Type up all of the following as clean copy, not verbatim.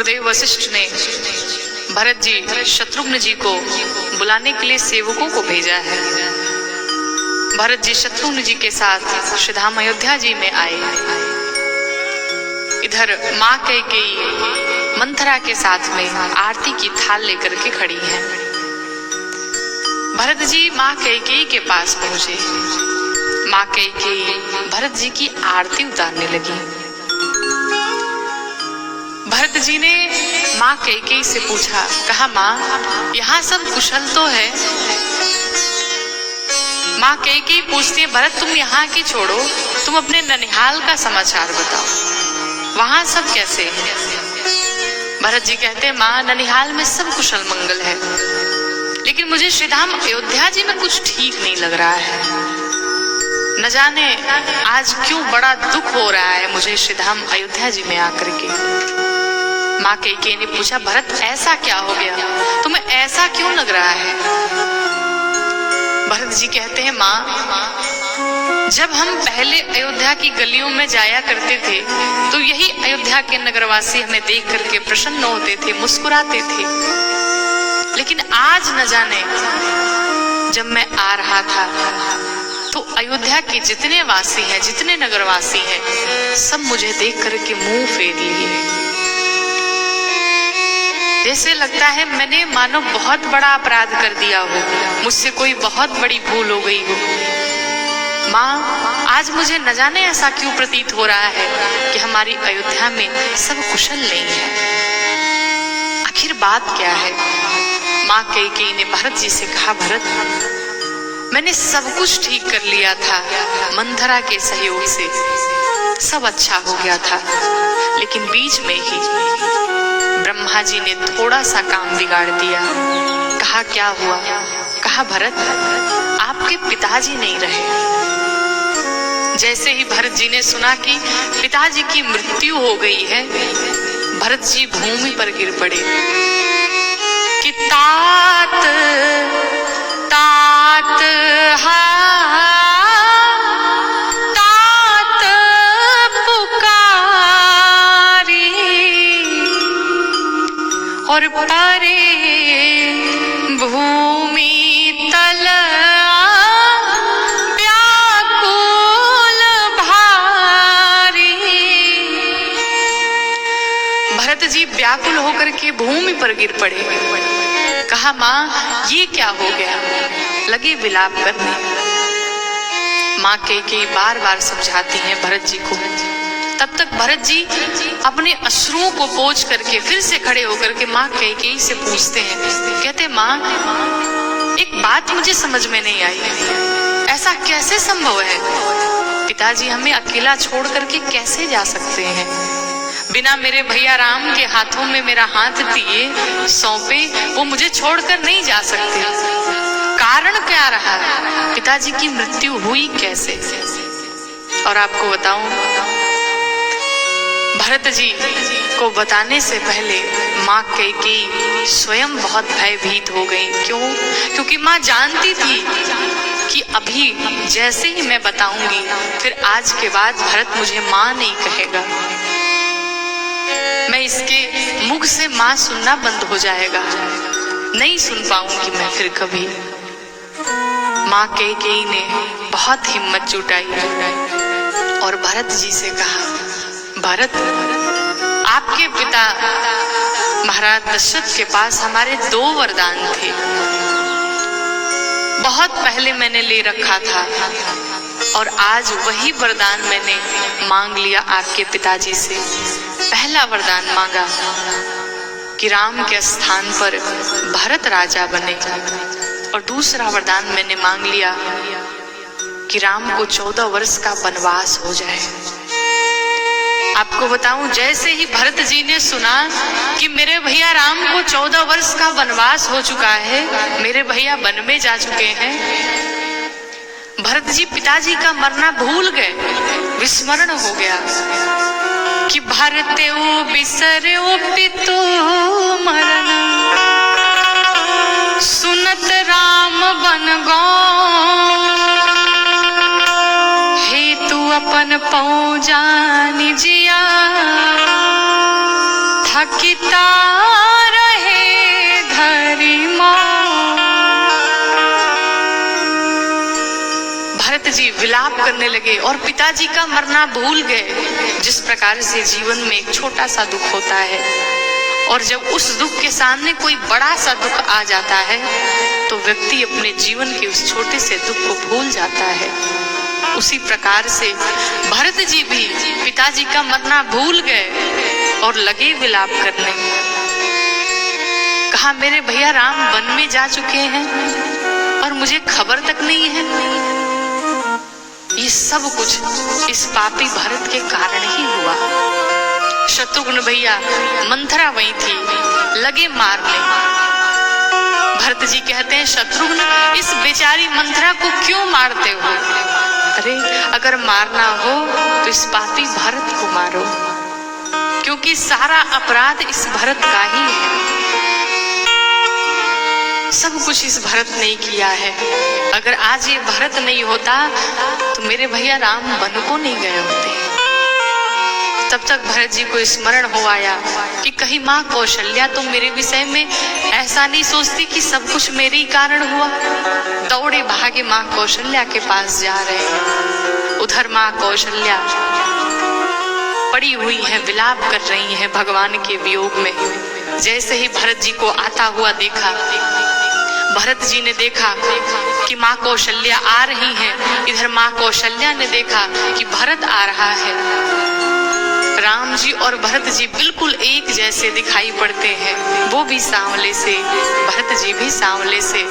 गुरुदेव वशिष्ठ ने भरत जी शत्रुघ्न जी को बुलाने के लिए सेवकों को भेजा है। भरत जी शत्रुघ्न जी के साथ श्रीधाम अयोध्या जी में आए। इधर माँ कैकेयी मंथरा के साथ में आरती की थाल लेकर के खड़ी है। भरत जी माँ कैकेयी के पास पहुंचे। माँ कैकेयी भरत जी की आरती उतारने लगी। भरत जी ने माँ कैकेयी से पूछा, कहा माँ यहाँ सब कुशल तो है? माँ कैकेयी पूछती है, भरत तुम यहाँ की छोड़ो, तुम अपने ननिहाल का समाचार बताओ, वहां सब कैसे है? भरत जी कहते हैं, माँ ननिहाल में सब कुशल मंगल है, लेकिन मुझे श्रीधाम अयोध्या जी में कुछ ठीक नहीं लग रहा है। न जाने आज क्यों बड़ा दुख हो रहा है मुझे श्रीधाम अयोध्या जी में आकर के। माँ कैकेयी ने पूछा, भरत ऐसा क्या हो गया, तुम्हें ऐसा क्यों लग रहा है? भरत जी कहते हैं, माँ जब हम पहले अयोध्या की गलियों में जाया करते थे तो यही अयोध्या के नगरवासी हमें देख करके प्रसन्न होते थे, मुस्कुराते थे, लेकिन आज न जाने जब मैं आ रहा था तो अयोध्या के जितने वासी हैं, जितने नगरवासी हैं, सब मुझे देख करके मुंह फेर लिए। जैसे लगता है मैंने मानो बहुत बड़ा अपराध कर दिया हो, मुझसे कोई बहुत बड़ी भूल हो गई हो। माँ आज मुझे न जाने ऐसा क्यों प्रतीत हो रहा है कि हमारी अयोध्या में सब कुशल नहीं है। आखिर बात क्या है? माँ कैकेयी ने भरत जी से कहा, भरत मैंने सब कुछ ठीक कर लिया था, मंथरा के सहयोग से सब अच्छा हो गया था, लेकिन बीच में ही ब्रह्मा जी ने थोड़ा सा काम बिगाड़ दिया। कहा क्या हुआ? कहा भरत आपके पिताजी नहीं रहे। जैसे ही भरत जी ने सुना कि पिताजी की मृत्यु हो गई है, भरत जी भूमि पर गिर पड़े कि तात तात तात पुकारी और परे भूमि तल व्याकुल भारी। भरत जी व्याकुल होकर के भूमि पर गिर पड़े। कहा माँ ये क्या हो गया? लगे विलाप करने। माँ कैकेयी बार बार समझाती हैं भरत जी को। तब तक भरत जी अपने अश्रुओं को पोंछ करके फिर से खड़े होकर के माँ कैकेयी से पूछते हैं, कहते माँ एक बात मुझे समझ में नहीं आई, ऐसा कैसे संभव है? पिताजी हमें अकेला छोड़ करके कैसे जा सकते हैं? बिना मेरे भैया राम के हाथों में मेरा हाथ दिए सौंपे वो मुझे छोड़कर नहीं जा सकते। कारण क्या रहा? पिताजी की मृत्यु हुई कैसे? और आपको बताऊं, भरत जी को बताने से पहले माँ कैकेयी स्वयं बहुत भयभीत हो गई। क्यों? क्योंकि माँ जानती थी कि अभी जैसे ही मैं बताऊंगी फिर आज के बाद भरत मुझे माँ नहीं कहेगा, मैं इसके मुख से माँ सुनना बंद हो जाएगा, नहीं सुन पाऊंगी मैं फिर कभी। माँ कैकेयी ने बहुत हिम्मत जुटाई और भरत जी से कहा, भरत आपके पिता महाराज दशरथ के पास हमारे 2 वरदान थे, बहुत पहले मैंने ले रखा था और आज वही वरदान मैंने मांग लिया आपके पिताजी से। पहला वरदान मांगा कि राम के स्थान पर भरत राजा बने, और दूसरा वरदान मैंने मांग लिया कि राम को 14 वर्ष का वनवास हो जाए। आपको बताऊं, जैसे ही भरत जी ने सुना कि मेरे भैया राम को 14 वर्ष का वनवास हो चुका है, मेरे भैया वन में जा चुके हैं, भरत जी पिताजी का मरना भूल गए, विस्मरण हो गया कि भरतेउ बिसरेउ पितु मरण, सुनत राम बन गौ, हेतु अपन पौ जानि जिया, ढाकिता रहे धरी मोर। भरत जी विलाप करने लगे और पिताजी का मरना भूल गए। जिस प्रकार से जीवन में एक छोटा सा दुख होता है और जब उस दुख के सामने कोई बड़ा सा दुख आ जाता है तो व्यक्ति अपने जीवन के उस छोटे से दुख को भूल जाता है, उसी प्रकार से भरत जी भी पिताजी का मरना भूल गए और लगे विलाप करने। कहा मेरे भैया राम वन में जा चुके हैं और मुझे खबर तक नहीं है। ये सब कुछ इस पापी भरत के कारण ही हुआ। शत्रुघ्न भैया, मंथरा वहीं थी, लगे मारने। भरत जी कहते हैं शत्रुघ्न इस बेचारी मंथरा को क्यों मारते हो? अरे अगर मारना हो तो इस पापी भरत को मारो, क्योंकि सारा अपराध इस भरत का ही है। सब कुछ इस भरत ने किया है। अगर आज ये भरत नहीं होता तो मेरे भैया राम वन को नहीं गए होते। तब तक भरत जी को स्मरण हो आया कि कहीं माँ कौशल्या तो मेरे विषय में ऐसा नहीं सोचती कि सब कुछ मेरे ही कारण हुआ। दौड़े भागे माँ कौशल्या के पास जा रहे हैं। उधर माँ कौशल्या पड़ी हुई है, विलाप कर रही है भगवान के वियोग में। जैसे ही भरत जी को आता हुआ देखा, भरत जी ने देखा कि माँ कौशल्या आ रही हैं, इधर माँ कौशल्या ने देखा कि भरत आ रहा है। राम जी और भरत जी बिल्कुल एक जैसे दिखाई पड़ते हैं, वो भी सांवले से, भरत जी भी सांवले से।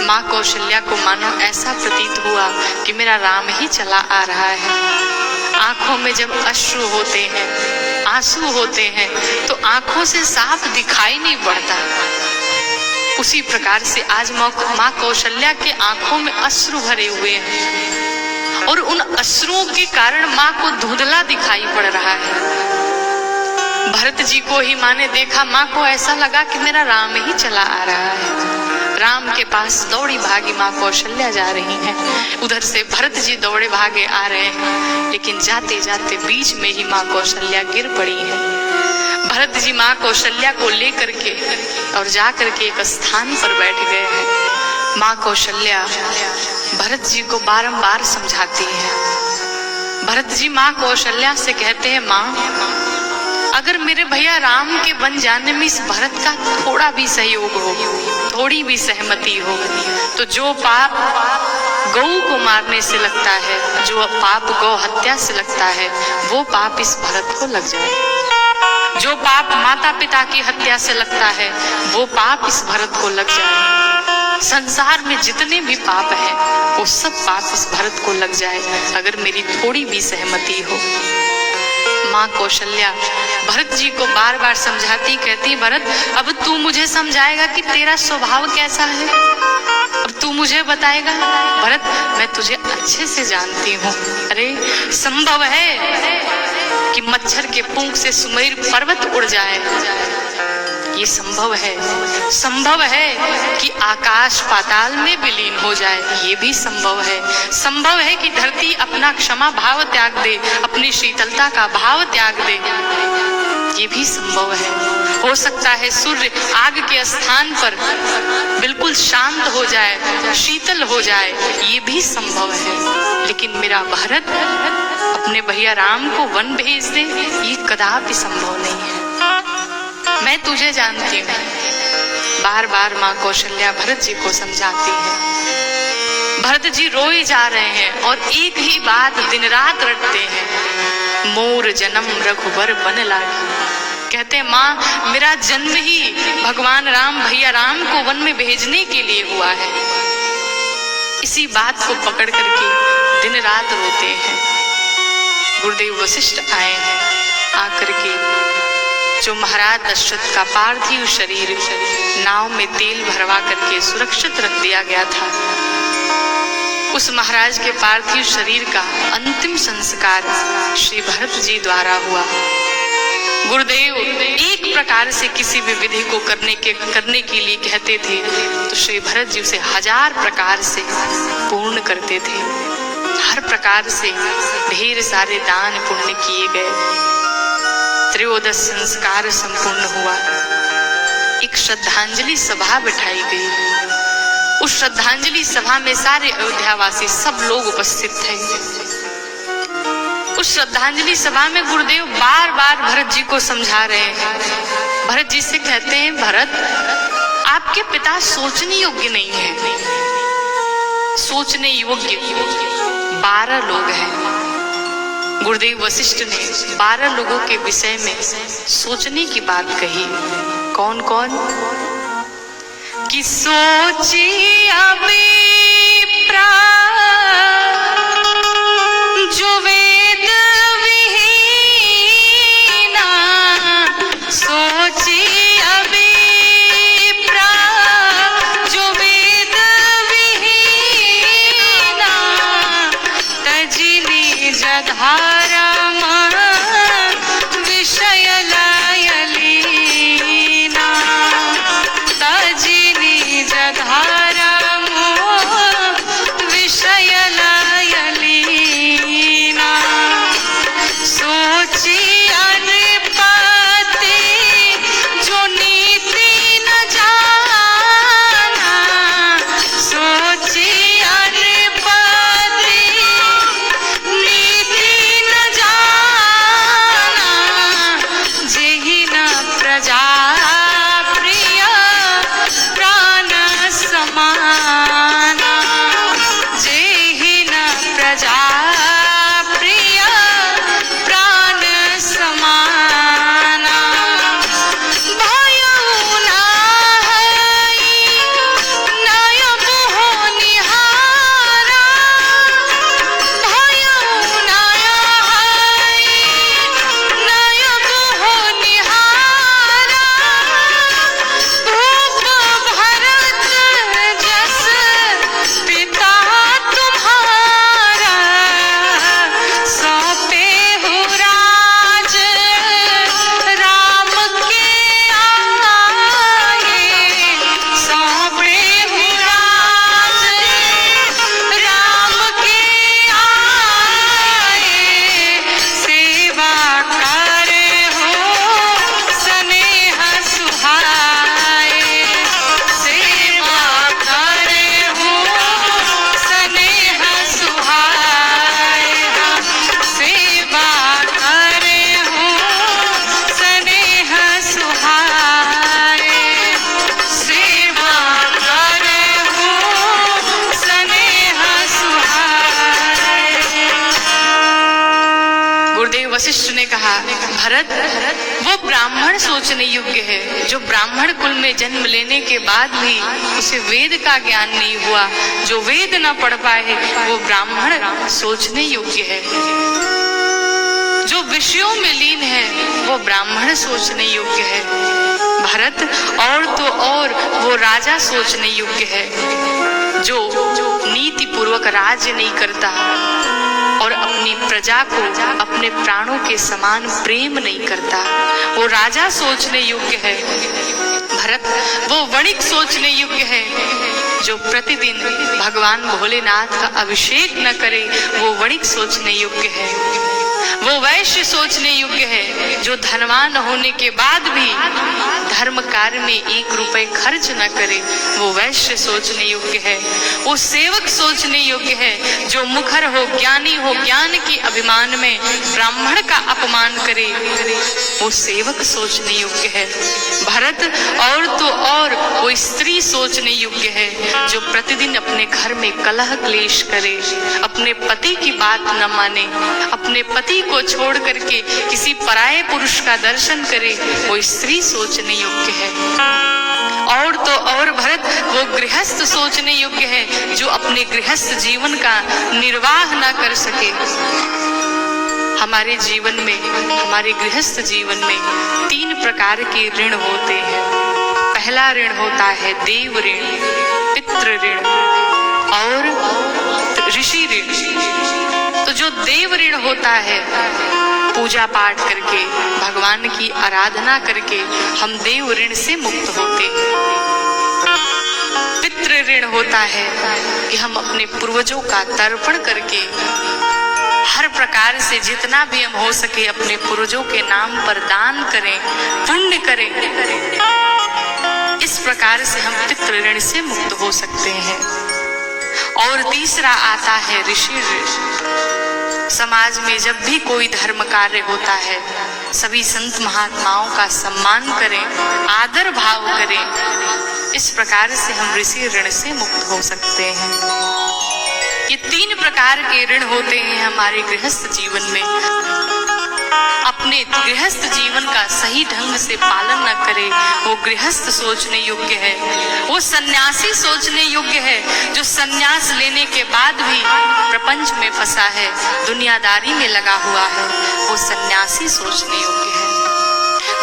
माँ कौशल्या को मानो ऐसा प्रतीत हुआ कि मेरा राम ही चला आ रहा है। आंखों में जब अश्रु होते हैं, आंसू होते हैं, तो आंखों से साफ दिखाई नहीं पड़ता। उसी प्रकार से आज माँ कौशल्या के आंखों में अश्रु भरे हुए हैं और उन अश्रुओं के कारण माँ को धुंधला दिखाई पड़ रहा है। भरत जी को ही माँ ने देखा, माँ को ऐसा लगा कि मेरा राम ही चला आ रहा है। राम के पास दौड़ी भागी माँ कौशल्या जा रही हैं, उधर से भरत जी दौड़े भागे आ रहे हैं, लेकिन जाते जाते बीच में ही माँ कौशल्या गिर पड़ी है। भरत जी माँ कौशल्या को लेकर के और जाकर के एक स्थान पर बैठ गए हैं। माँ कौशल्या भरत जी को बारंबार समझाती है। भरत जी माँ कौशल्या से कहते हैं, माँ अगर मेरे भैया राम के बन जाने में इस भरत का थोड़ा भी सहयोग हो, थोड़ी भी सहमति हो, तो जो पाप गौ को मारने से लगता है, जो पाप गौ हत्या से लगता है, वो पाप इस भरत को लग जाए। जो पाप माता पिता की हत्या से लगता है, वो पाप इस भरत को लग जाए। संसार में जितने भी पाप हैं, वो सब पाप इस भरत को लग जाए, अगर मेरी थोड़ी भी सहमति हो। माँ कौशल्या भरत जी को बार बार समझाती, कहती भरत अब तू मुझे समझाएगा कि तेरा स्वभाव कैसा है, अब तू मुझे बताएगा। भरत मैं तुझे अच्छे से जानती हूँ। अरे संभव है कि मच्छर के पूंछ से सुमेर पर्वत उड़ जाए, ये संभव है। संभव है कि आकाश पाताल में विलीन हो जाए, ये भी संभव है। संभव है कि धरती अपना क्षमा भाव त्याग दे, अपनी शीतलता का भाव त्याग दे, ये भी संभव है। हो सकता है सूर्य आग के स्थान पर बिल्कुल शांत हो जाए, शीतल हो जाए, ये भी संभव है। लेकिन मेरा भरत अपने भैया राम को वन भेज दे, ये कदापि संभव नहीं है। मैं तुझे जानती हूँ। बार बार माँ कौशल्या भरत जी को समझाती है। भरत जी रोए जा रहे हैं और एक ही बात दिन रात रटते हैं, मोर जन्म रघुबर बन लागी। कहते हैं माँ मेरा जन्म ही भगवान राम भैया राम को वन में भेजने के लिए हुआ है। इसी बात को पकड़ करके दिन रात रोते हैं। गुरुदेव वशिष्ठ आए हैं, आकर के जो महाराज दशरथ का पार्थिव शरीर नाव में तेल भरवा करके सुरक्षित रख दिया गया था, उस महाराज के पार्थिव शरीर का अंतिम संस्कार श्री भरत जी द्वारा हुआ। गुरुदेव एक प्रकार से किसी भी विधि को करने के लिए कहते थे तो श्री भरत जी उसे 1000 प्रकार से पूर्ण करते थे। हर प्रकार से ढेर सारे दान पुण्य किए गए। त्रयोदश संस्कार संपूर्ण हुआ। एक श्रद्धांजलि सभा बिठाई गई। उस श्रद्धांजलि सभा में सारे अयोध्यावासी सब लोग उपस्थित थे। उस श्रद्धांजलि सभा में गुरुदेव बार बार भरत जी को समझा रहे हैं। भरत जी से कहते हैं, भरत आपके पिता सोचने योग्य नहीं है। सोचने योग्य 12 लोग हैं। गुरुदेव वशिष्ठ ने 12 लोगों के विषय में सोचने की बात कही। कौन कौन? कि सोची अभी जो वेद विहीना, सोची अभी जो वेद विहीना, तजिनी जधारा विषय लायलीना, तजिनी जधारा विषय लायलीना, सोची अनपति जो नीति न जाना, सोची अनपति नीति न जाना, जेहि न प्रजा प्रिय प्राण समाना, जेहि न प्रजा प्रिय प्राण समाना, भयो नाहि नय मोह निहारा, भयो नाहि नय मोह निहारा, भूप भरत जस पिता तुम्हारा, सौंपे हो राज राम के आगे, सौंपे हो राज राम के आगे, सेवा करे हो स्नेह सुहाए, सेवा करे हो स्नेह सुहाए, सेवा करे हो स्नेह सुहाए, सेवा करे हो स्नेह सुहाए। गुरुदेव वशिष्ठ ने कहा, भरत वो ब्राह्मण सोचने योग्य है जो ब्राह्मण कुल में जन्म लेने के बाद भी उसे वेद का ज्ञान नहीं हुआ, जो वेद न पढ़ पाए वो ब्राह्मण सोचने योग्य है। जो विषयों में लीन है वो ब्राह्मण सोचने योग्य है। भरत और तो और वो राजा सोचने योग्य है जो नीति पूर्वक राज्य नहीं करता और अपनी प्रजा को अपने प्राणों के समान प्रेम नहीं करता, वो राजा सोचने योग्य है। भरत वो वणिक सोचने योग्य है जो प्रतिदिन भगवान भोलेनाथ का अभिषेक न करे, वो वणिक सोचने योग्य है। वो वैश्य सोचने योग्य है जो धनवान होने के बाद भी धर्म कार्य में 1 रुपए खर्च न करे, वो वैश्य सोचने योग्य है। वो सेवक सोचने योग्य है जो मुखर हो, ज्ञानी हो, ज्ञान के अभिमान में ब्राह्मण का अपमान करे, वो सेवक सोचने योग्य है। भरत और तो और वो स्त्री सोचने योग्य है जो प्रतिदिन अपने घर में कलह क्लेश करे, अपने पति की बात न माने, अपने पति को छोड़ करके किसी पराये पुरुष का दर्शन करे, वो स्त्री सोचने योग्य है। और तो और भरत वो गृहस्थ सोचने योग्य है जो अपने गृहस्थ जीवन का निर्वाह ना कर सके। हमारे जीवन में, हमारे गृहस्थ जीवन में 3 प्रकार के ऋण होते हैं। पहला ऋण होता है देव ऋण, पितृ ऋण और ऋषि ऋण। तो जो देव ऋण होता है, पूजा पाठ करके, भगवान की आराधना करके हम देव ऋण से मुक्त होते हैं। पितृ ऋण होता है कि हम अपने पूर्वजों का तर्पण करके हर प्रकार से जितना भी हम हो सके अपने पूर्वजों के नाम पर दान करें, पुण्य करें। इस प्रकार से हम पितृ ऋण से मुक्त हो सकते हैं। और तीसरा आता है ऋषि ऋण। समाज में जब भी कोई धर्म कार्य होता है, सभी संत महात्माओं का सम्मान करें, आदर भाव करें। इस प्रकार से हम ऋषि ऋण से मुक्त हो सकते हैं। ये 3 प्रकार के ऋण होते हैं हमारे गृहस्थ जीवन में। अपने गृहस्थ जीवन का सही ढंग से पालन न करे, वो गृहस्थ सोचने योग्य है। वो सन्यासी सोचने योग्य है जो सन्यास लेने के बाद भी प्रपंच में फंसा है, दुनियादारी में लगा हुआ है। वो सन्यासी सोचने योग्य है।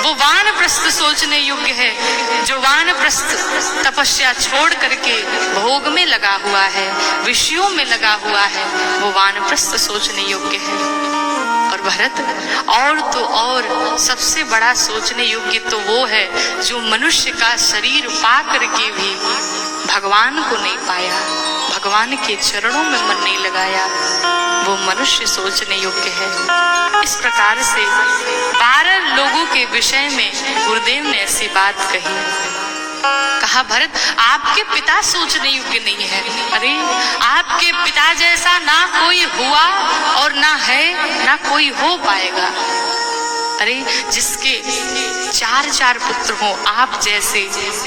वो वानप्रस्थ सोचने योग्य है जो वानप्रस्थ तपस्या छोड़ करके भोग में लगा हुआ है, विषयों में लगा हुआ है। वो वानप्रस्थ सोचने योग्य है। और भरत, और तो और सबसे बड़ा सोचने योग्य तो वो है जो मनुष्य का शरीर पा करके भी भगवान को नहीं पाया, भगवान के चरणों में मन नहीं लगाया। वो मनुष्य सोचने योग्य है। इस प्रकार से 12 लोगों के विषय में गुरुदेव ने ऐसी बात कही। कहा, भरत आपके पिता सोचने योग्य नहीं है। अरे आपके पिता जैसा ना कोई हुआ और ना है, ना कोई हो पाएगा। अरे जिसके 4 पुत्र हो, आप जैसे,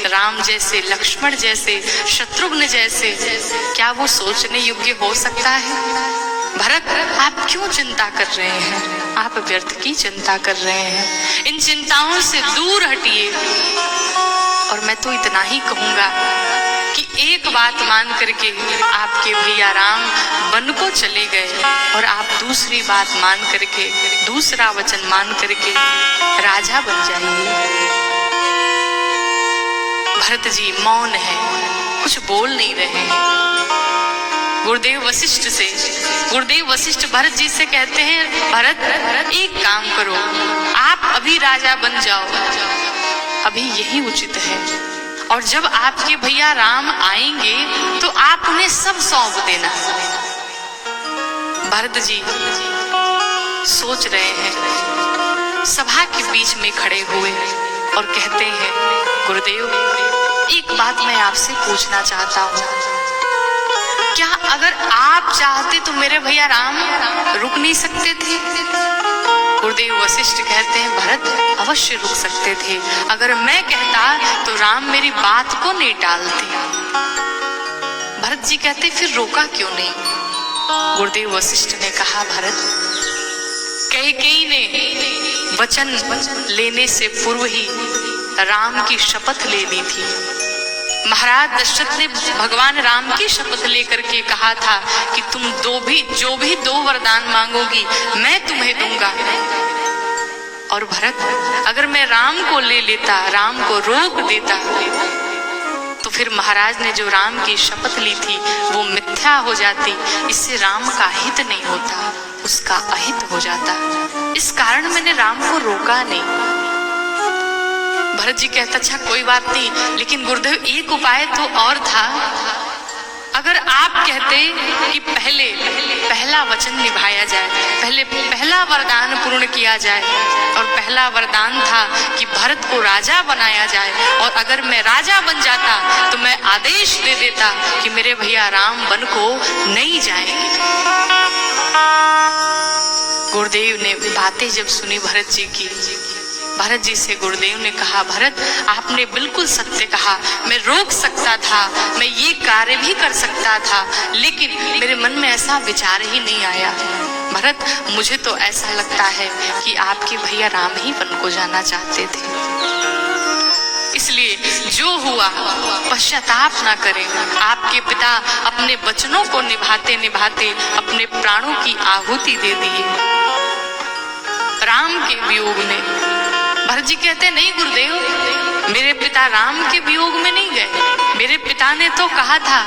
राम जैसे, लक्ष्मण जैसे, शत्रुघ्न जैसे, क्या वो सोचने योग्य हो सकता है? भरत आप क्यों चिंता कर रहे हैं? आप व्यर्थ की चिंता कर रहे हैं। इन चिंताओं से दूर हटिए। और मैं तो इतना ही कहूंगा कि एक बात मान करके आपके भैया राम वन को चले गए और आप दूसरी बात मान करके, दूसरा वचन मान करके राजा बन जाइए। भरत जी मौन है, कुछ बोल नहीं रहे हैं। गुरुदेव वशिष्ठ भरत जी से कहते हैं, भरत एक काम करो, आप अभी राजा बन जाओ, अभी यही उचित है। और जब आपके भैया राम आएंगे तो आप उन्हें सब सौंप देना। भरत जी सोच रहे हैं, सभा के बीच में खड़े हुए और कहते हैं, गुरुदेव एक बात मैं आपसे पूछना चाहता हूँ। क्या अगर आप चाहते तो मेरे भैया राम रुक नहीं सकते थे? गुरुदेव वशिष्ठ कहते हैं, भरत अवश्य रुक सकते थे। अगर मैं कहता तो राम मेरी बात को नहीं टालते। भरत जी कहते, फिर रोका क्यों नहीं? गुरुदेव वशिष्ठ ने कहा, भरत कैकेयी ने वचन लेने से पूर्व ही राम की शपथ ले ली थी। महाराज दशरथ ने भगवान राम की शपथ लेकर के कहा था कि तुम जो भी 2 वरदान मांगोगी मैं तुम्हें दूंगा। और भरत अगर मैं राम को ले लेता, राम को रोक देता, तो फिर महाराज ने जो राम की शपथ ली थी वो मिथ्या हो जाती। इससे राम का हित नहीं होता, उसका अहित हो जाता। इस कारण मैंने राम को रोका नहीं। भरत जी कहता, अच्छा कोई बात नहीं, लेकिन गुरुदेव एक उपाय तो और था। अगर आप कहते कि पहला वचन निभाया जाए, पहला वरदान पूर्ण किया जाए, और पहला वरदान था कि भरत को राजा बनाया जाए, और अगर मैं राजा बन जाता तो मैं आदेश दे देता कि मेरे भैया राम वन को नहीं जाएंगे। गुरुदेव ने बातें जब सुनी भरत जी की, भरत जी से गुरुदेव ने कहा, भरत आपने बिल्कुल सत्य कहा, मैं रोक सकता था, मैं ये कार्य भी कर सकता था, लेकिन मेरे मन में ऐसा विचार ही नहीं आया। भरत मुझे तो ऐसा लगता है कि आपके भैया राम ही वन को जाना चाहते थे। इसलिए जो हुआ पश्चाताप ना करें। आपके पिता अपने वचनों को निभाते निभाते अपने प्राणों की आहुति दे दिए राम के वियोग में। भरत जी कहते, नहीं गुरुदेव, मेरे पिता राम के वियोग में नहीं गए। मेरे पिता ने तो कहा था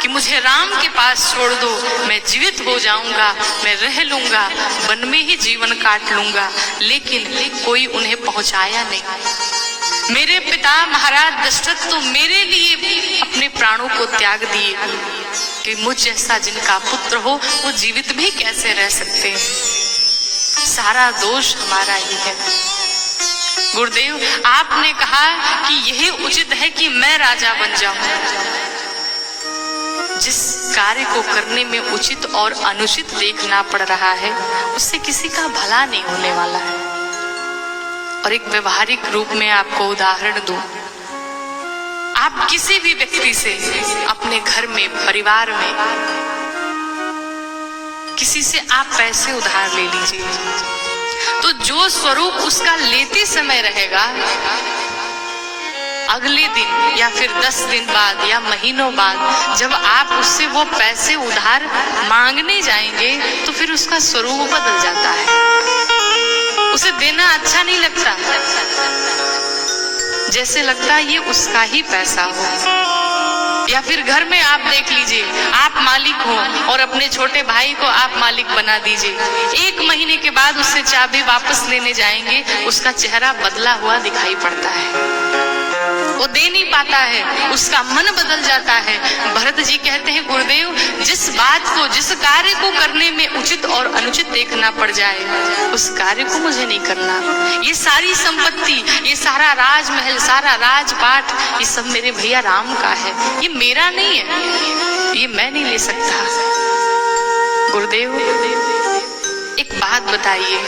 कि मुझे राम के पास छोड़ दो, मैं जीवित हो जाऊंगा, मैं रह लूंगा, वन में ही जीवन काट लूंगा, लेकिन कोई उन्हें पहुंचाया नहीं। मेरे पिता महाराज दशरथ तो मेरे लिए अपने प्राणों को त्याग दिए, कि मुझ जैसा जिनका पुत्र हो वो जीवित भी कैसे रह सकते हैं। सारा दोष हमारा ही है। गुरुदेव, आपने कहा कि यही उचित है कि मैं राजा बन जाऊं। जिस कार्य को करने में उचित और अनुचित देखना पड़ रहा है उससे किसी का भला नहीं होने वाला है। और एक व्यवहारिक रूप में आपको उदाहरण दूं, आप किसी भी व्यक्ति से अपने घर में, परिवार में किसी से आप पैसे उधार ले लीजिए, तो जो स्वरूप उसका लेते समय रहेगा, अगले दिन या फिर 10 दिन बाद या महीनों बाद जब आप उससे वो पैसे उधार मांगने जाएंगे तो फिर उसका स्वरूप बदल जाता है। उसे देना अच्छा नहीं लगता, जैसे लगता है ये उसका ही पैसा हो। या फिर घर में आप देख लीजिए, आप मालिक हो और अपने छोटे भाई को आप मालिक बना दीजिए। 1 महीने के बाद उससे चाबी वापस लेने जाएंगे, उसका चेहरा बदला हुआ दिखाई पड़ता है, वो दे नहीं पाता है, उसका मन बदल जाता है। भरत जी कहते हैं, गुरुदेव, जिस बात को, जिस कार्य को करने में उचित और अनुचित देखना पड़ जाए उस कार्य को मुझे नहीं करना। ये सारी संपत्ति, ये सारा राजमहल, सारा राजपाट, ये सब मेरे भैया राम का है, ये मेरा नहीं है, ये मैं नहीं ले सकता। गुरुदेव, एक बात बताइए,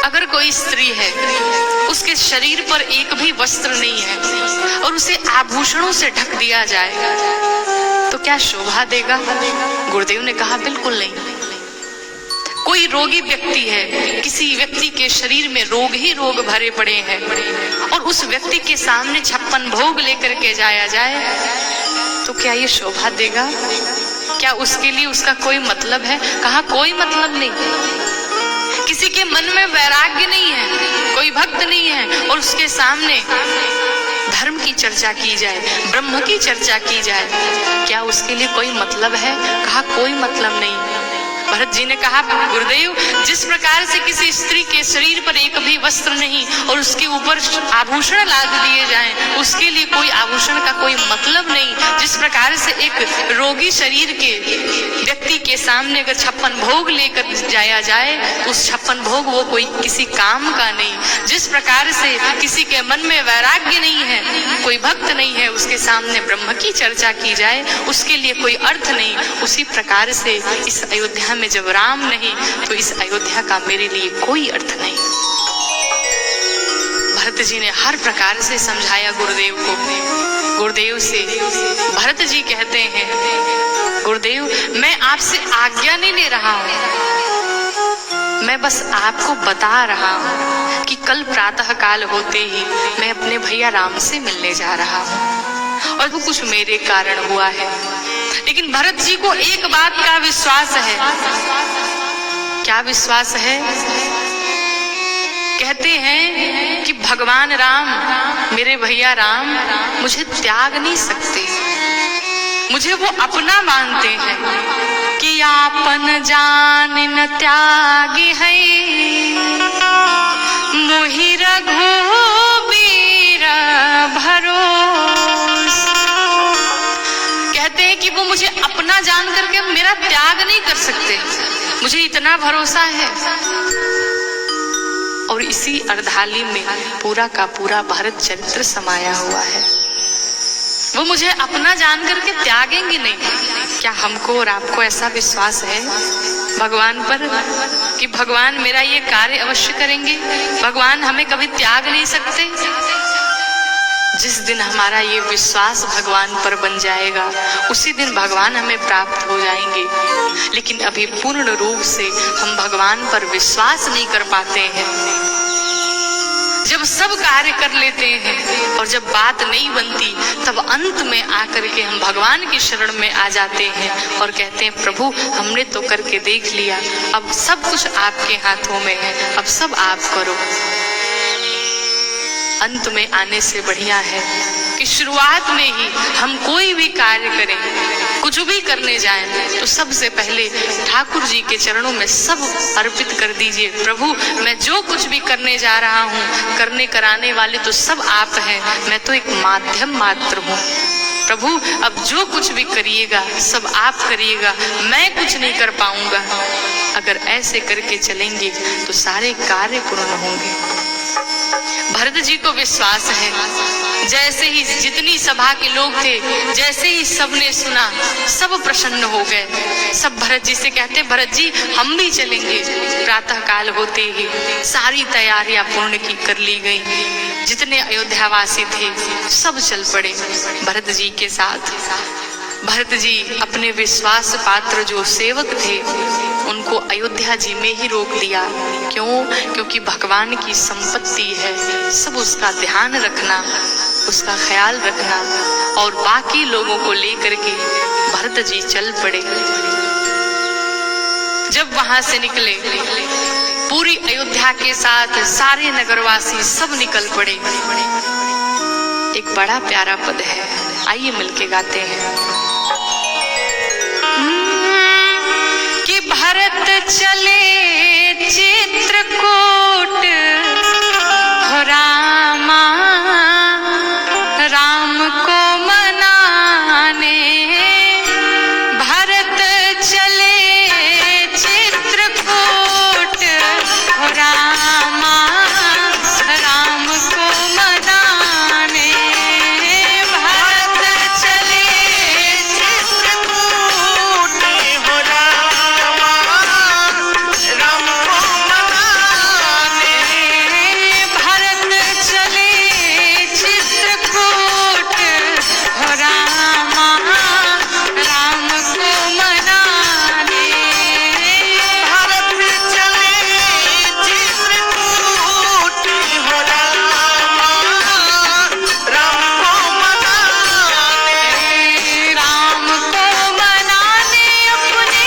अगर कोई स्त्री है, उसके शरीर पर एक भी वस्त्र नहीं है और उसे आभूषणों से ढक दिया जाए तो क्या शोभा देगा? गुरुदेव ने कहा, बिल्कुल नहीं। कोई रोगी व्यक्ति है, किसी व्यक्ति के शरीर में रोग ही रोग भरे पड़े हैं और उस व्यक्ति के सामने 56 भोग लेकर के जाया जाए तो क्या ये शोभा देगा? क्या उसके लिए उसका कोई मतलब है? कहा, कोई मतलब नहीं। किसी के मन में वैराग्य नहीं है, कोई भक्त नहीं है और उसके सामने धर्म की चर्चा की जाए, ब्रह्म की चर्चा की जाए, क्या उसके लिए कोई मतलब है? कहा, कोई मतलब नहीं। भरत जी ने कहा, गुरुदेव, जिस प्रकार से किसी स्त्री के शरीर पर एक भी वस्त्र नहीं और उसके ऊपर आभूषण लाद दिए जाएं, उसके लिए कोई आभूषण का कोई मतलब नहीं। जिस प्रकार से एक रोगी शरीर के व्यक्ति के सामने अगर 56 भोग लेकर जाया जाए, उस 56 भोग वो कोई किसी काम का नहीं। जिस प्रकार से किसी के मन में वैराग्य नहीं है, कोई भक्त नहीं है, उसके सामने ब्रह्म की चर्चा की जाए, उसके लिए कोई अर्थ नहीं। उसी प्रकार से इस अयोध्या में जब राम नहीं तो इस अयोध्या का मेरे लिए कोई अर्थ नहीं। भरत जी ने हर प्रकार से समझाया गुरुदेव को। गुरुदेव से भरत जी कहते हैं, गुरुदेव, मैं आपसे आज्ञा नहीं ले रहा हूं, मैं बस आपको बता रहा हूं कि कल प्रातः काल होते ही मैं अपने भैया राम से मिलने जा रहा हूं और वो कुछ मेरे कारण हुआ है। लेकिन भरत जी को एक बात का विश्वास है। क्या विश्वास है? कहते हैं कि भगवान राम, मेरे भैया राम मुझे त्याग नहीं सकते, मुझे वो अपना मानते हैं कि आपन जान न त्यागी है, मोहि रघुबीर भरोस। कहते हैं कि वो मुझे अपना जान करके मेरा त्याग नहीं कर सकते, मुझे इतना भरोसा है। और इसी अर्धाली में पूरा का पूरा भरत चरित्र समाया हुआ है। वो मुझे अपना जान करके त्यागेंगे नहीं। क्या हमको और आपको ऐसा विश्वास है भगवान पर कि भगवान मेरा ये कार्य अवश्य करेंगे? भगवान हमें कभी त्याग नहीं सकते। जिस दिन हमारा ये विश्वास भगवान पर बन जाएगा उसी दिन भगवान हमें प्राप्त हो जाएंगे। लेकिन अभी पूर्ण रूप से हम भगवान पर विश्वास नहीं कर पाते हैं। जब सब कार्य कर लेते हैं और जब बात नहीं बनती तब अंत में आकर के हम भगवान की शरण में आ जाते हैं और कहते हैं, प्रभु हमने तो करके देख लिया, अब सब कुछ आपके हाथों में है, अब सब आप करो। अंत में आने से बढ़िया है कि शुरुआत में ही हम कोई भी कार्य करें, कुछ भी करने जाएं तो सबसे पहले ठाकुर जी के चरणों में सब अर्पित कर दीजिए। प्रभु मैं जो कुछ भी करने जा रहा हूँ, करने कराने वाले तो सब आप हैं, मैं तो एक माध्यम मात्र हूँ। प्रभु अब जो कुछ भी करिएगा सब आप करिएगा, मैं कुछ नहीं कर पाऊंगा। अगर ऐसे करके चलेंगे तो सारे कार्य पूर्ण होंगे। भरत जी को विश्वास है, जैसे ही जितनी सभा के लोग थे, जैसे ही सबने सुना सब प्रसन्न हो गए। सब भरत जी से कहते, भरत जी हम भी चलेंगे। प्रातः काल होते ही सारी तैयारियां पूर्ण की कर ली गई। जितने अयोध्यावासी थे सब चल पड़े भरत जी के साथ। भरत जी अपने विश्वास पात्र जो सेवक थे उनको अयोध्या जी में ही रोक दिया। क्यों? क्योंकि भगवान की संपत्ति है, सब उसका ध्यान रखना, उसका ख्याल रखना। और बाकी लोगों को लेकर के भरत जी चल पड़े। जब वहां से निकले पूरी अयोध्या के साथ सारे नगरवासी सब निकल पड़े। एक बड़ा प्यारा पद है, आइए मिलके गाते हैं। कि भरत चले चित्रकूट हो रामा, राम को मनाने। भरत चले चित्रकूट हो रामा, राम को मनाने। भरत चले चित्रकूट हो रामा, राम को मनाने। भरत चले चित्रकूट हो रामा, राम को मनाने। भरत चले चित्रकूट हो रामा, राम को मनाने। राम को मनाने, अपने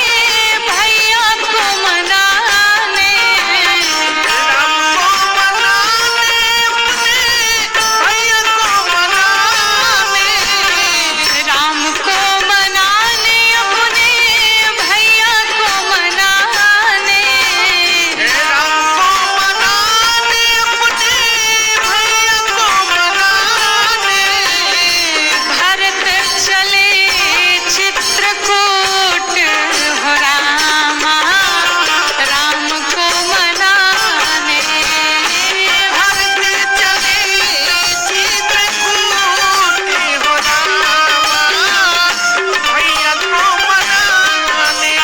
भैया को मनाने। राम को मनाने, अपने भैया को मनाने। राम को मनाने, अपने भैया को मनाने। राम को मनाने, अपने भैया को मनाने। भरत चले चित्रकूट हो रामा, राम को मनाने। भरत चले चित्रकूट हो रामा, भैया को मनाने।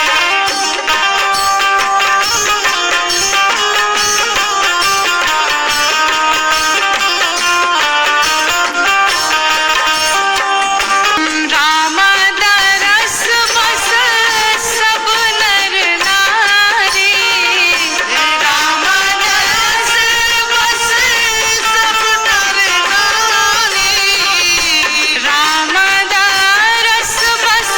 राम दरस बस सब नर नारी। राम दरस बस सब नर नारी। राम दरस बस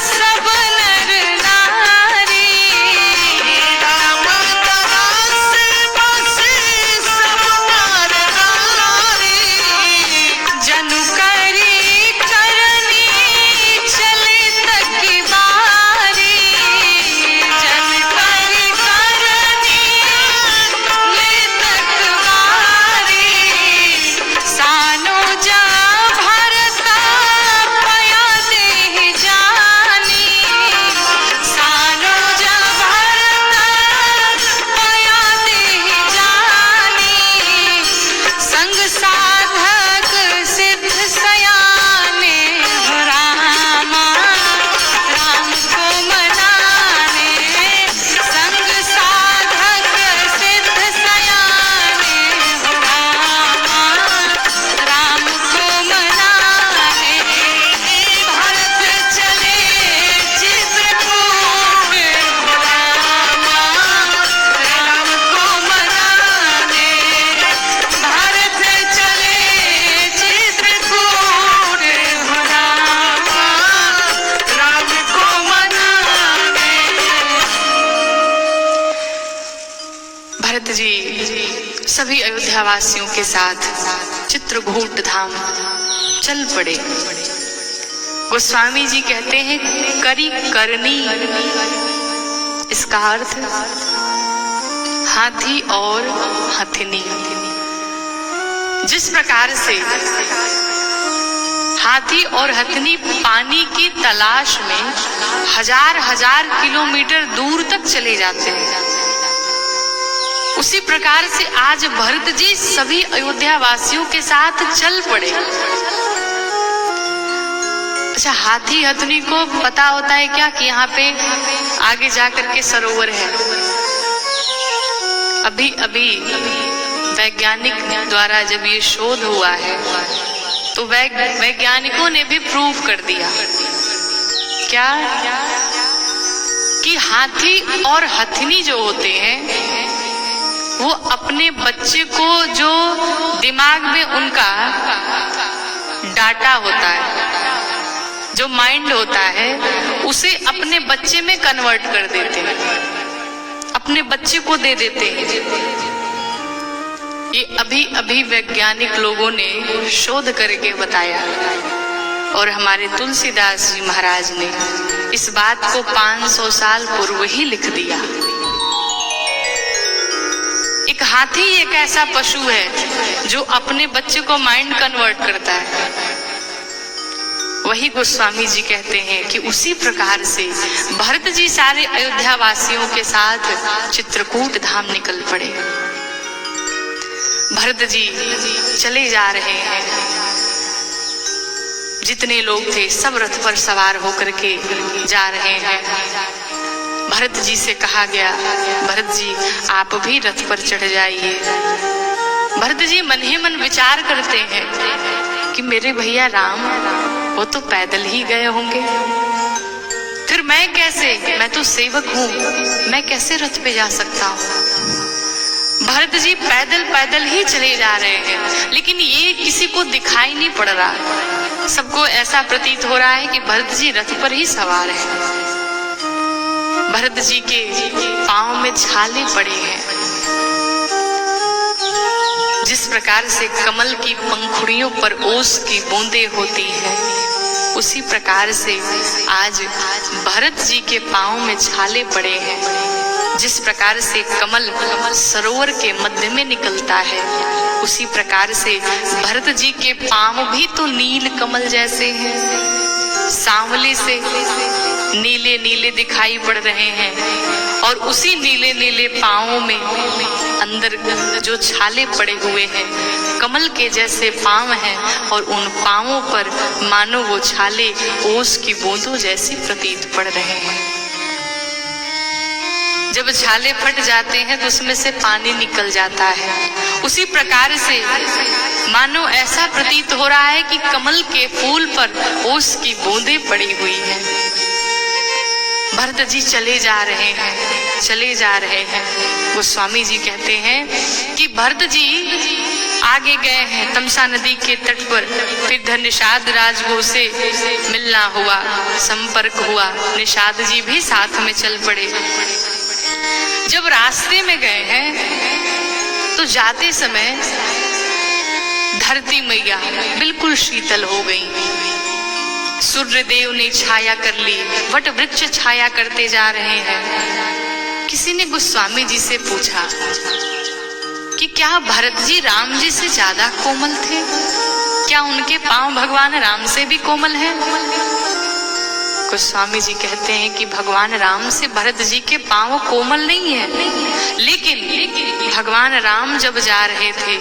सब नर नारी। राम दरस बस सब नर नारी। जनु करी करनी चले तक बारी। जन करी करनी ले तक बारी। सानो जा भरता पया दे जानी। सानो जा भरता पया दे जानी। संग साधक सिद्ध सयाने हो रामा, राम को मनाने। संग साधक सिद्ध सयाने हो रामा, राम को मनाने। भरत चले चित्रकूट हो रामा, राम को मनाने। भरत चले चित्रकूट हो रामा, राम को मनाने। भरत जी सभी अयोध्यावासियों के साथ चित्रकूट धाम चल पड़े। गोस्वामी जी कहते हैं करी करनी, इसका अर्थ हाथी और हथिनी। जिस प्रकार से हाथी और हथनी पानी की तलाश में हजार हजार किलोमीटर दूर तक चले जाते हैं। उसी प्रकार से आज भरत जी सभी अयोध्या वासियों के साथ चल पड़े। अच्छा, हाथी हथनी को पता होता है क्या कि यहाँ पे आगे जाकर के सरोवर है? अभी अभी वैज्ञानिक द्वारा जब ये शोध हुआ है तो वैज्ञानिकों ने भी प्रूव कर दिया क्या कि हाथी और हथनी जो होते हैं वो अपने बच्चे को, जो दिमाग में उनका डाटा होता है, जो माइंड होता है, उसे अपने बच्चे में कन्वर्ट कर देते हैं, अपने बच्चे को दे देते हैं। ये अभी अभी वैज्ञानिक लोगों ने शोध करके बताया और हमारे तुलसीदास जी महाराज ने इस बात को 500 साल पूर्व ही लिख दिया। एक हाथी एक ऐसा पशु है जो अपने बच्चे को माइंड कन्वर्ट करता है। वही गोस्वामी जी कहते हैं कि उसी प्रकार से भरत जी सारे अयोध्या वासियों के साथ चित्रकूट धाम निकल पड़े। भरत जी चले जा रहे हैं, जितने लोग थे सब रथ पर सवार होकर के जा रहे हैं। भरत जी से कहा गया, भरत जी आप भी रथ पर चढ़ जाइए। भरत जी मन ही मन विचार करते हैं कि मेरे भैया राम वो तो पैदल ही गए होंगे, फिर मैं कैसे, मैं तो सेवक हूँ, मैं कैसे रथ पे जा सकता हूँ। भरत जी पैदल पैदल ही चले जा रहे हैं, लेकिन ये किसी को दिखाई नहीं पड़ रहा। सबको ऐसा प्रतीत हो रहा है कि भरत जी रथ पर ही सवार हैं। भरत जी के पांव में छाले पड़े हैं। जिस प्रकार से कमल की पंखुड़ियों पर ओस की बूंदें होती है, उसी प्रकार से आज भरत जी के पांव में छाले पड़े हैं। जिस प्रकार से कमल सरोवर के मध्य में निकलता है, उसी प्रकार से भरत जी के पांव भी तो नील कमल जैसे हैं, सांवले से नीले नीले दिखाई पड़ रहे हैं। और उसी नीले नीले पांवों में अंदर जो छाले पड़े हुए हैं, कमल के जैसे पांव हैं, और उन पांवों पर मानो वो छाले ओस की बूंदों जैसी प्रतीत पड़ रहे हैं। जब छाले फट जाते हैं तो उसमें से पानी निकल जाता है। उसी प्रकार से मानो ऐसा प्रतीत हो रहा है कि कमल के फूल पर ओस की बूंदें पड़ी हुई हैं। भरत जी चले जा रहे हैं, चले जा रहे हैं। गोस्वामी जी कहते हैं कि भरत जी आगे गए हैं तमसा नदी के तट पर, फिर धर निषाद राजगो से मिलना हुआ, संपर्क हुआ। निषाद जी भी साथ में चल पड़े। जब रास्ते में गए हैं तो जाते समय धरती मैया बिल्कुल शीतल हो गई। सूर्य देव ने छाया कर ली, वट वृक्ष छाया करते जा रहे हैं। किसी ने गोस्वामी जी से पूछा कि क्या भरत जी राम जी से ज्यादा कोमल थे? क्या उनके पांव भगवान राम से भी कोमल हैं? गोस्वामी जी कहते हैं कि भगवान राम से भरत जी के पांव कोमल नहीं है, लेकिन भगवान राम जब जा रहे थे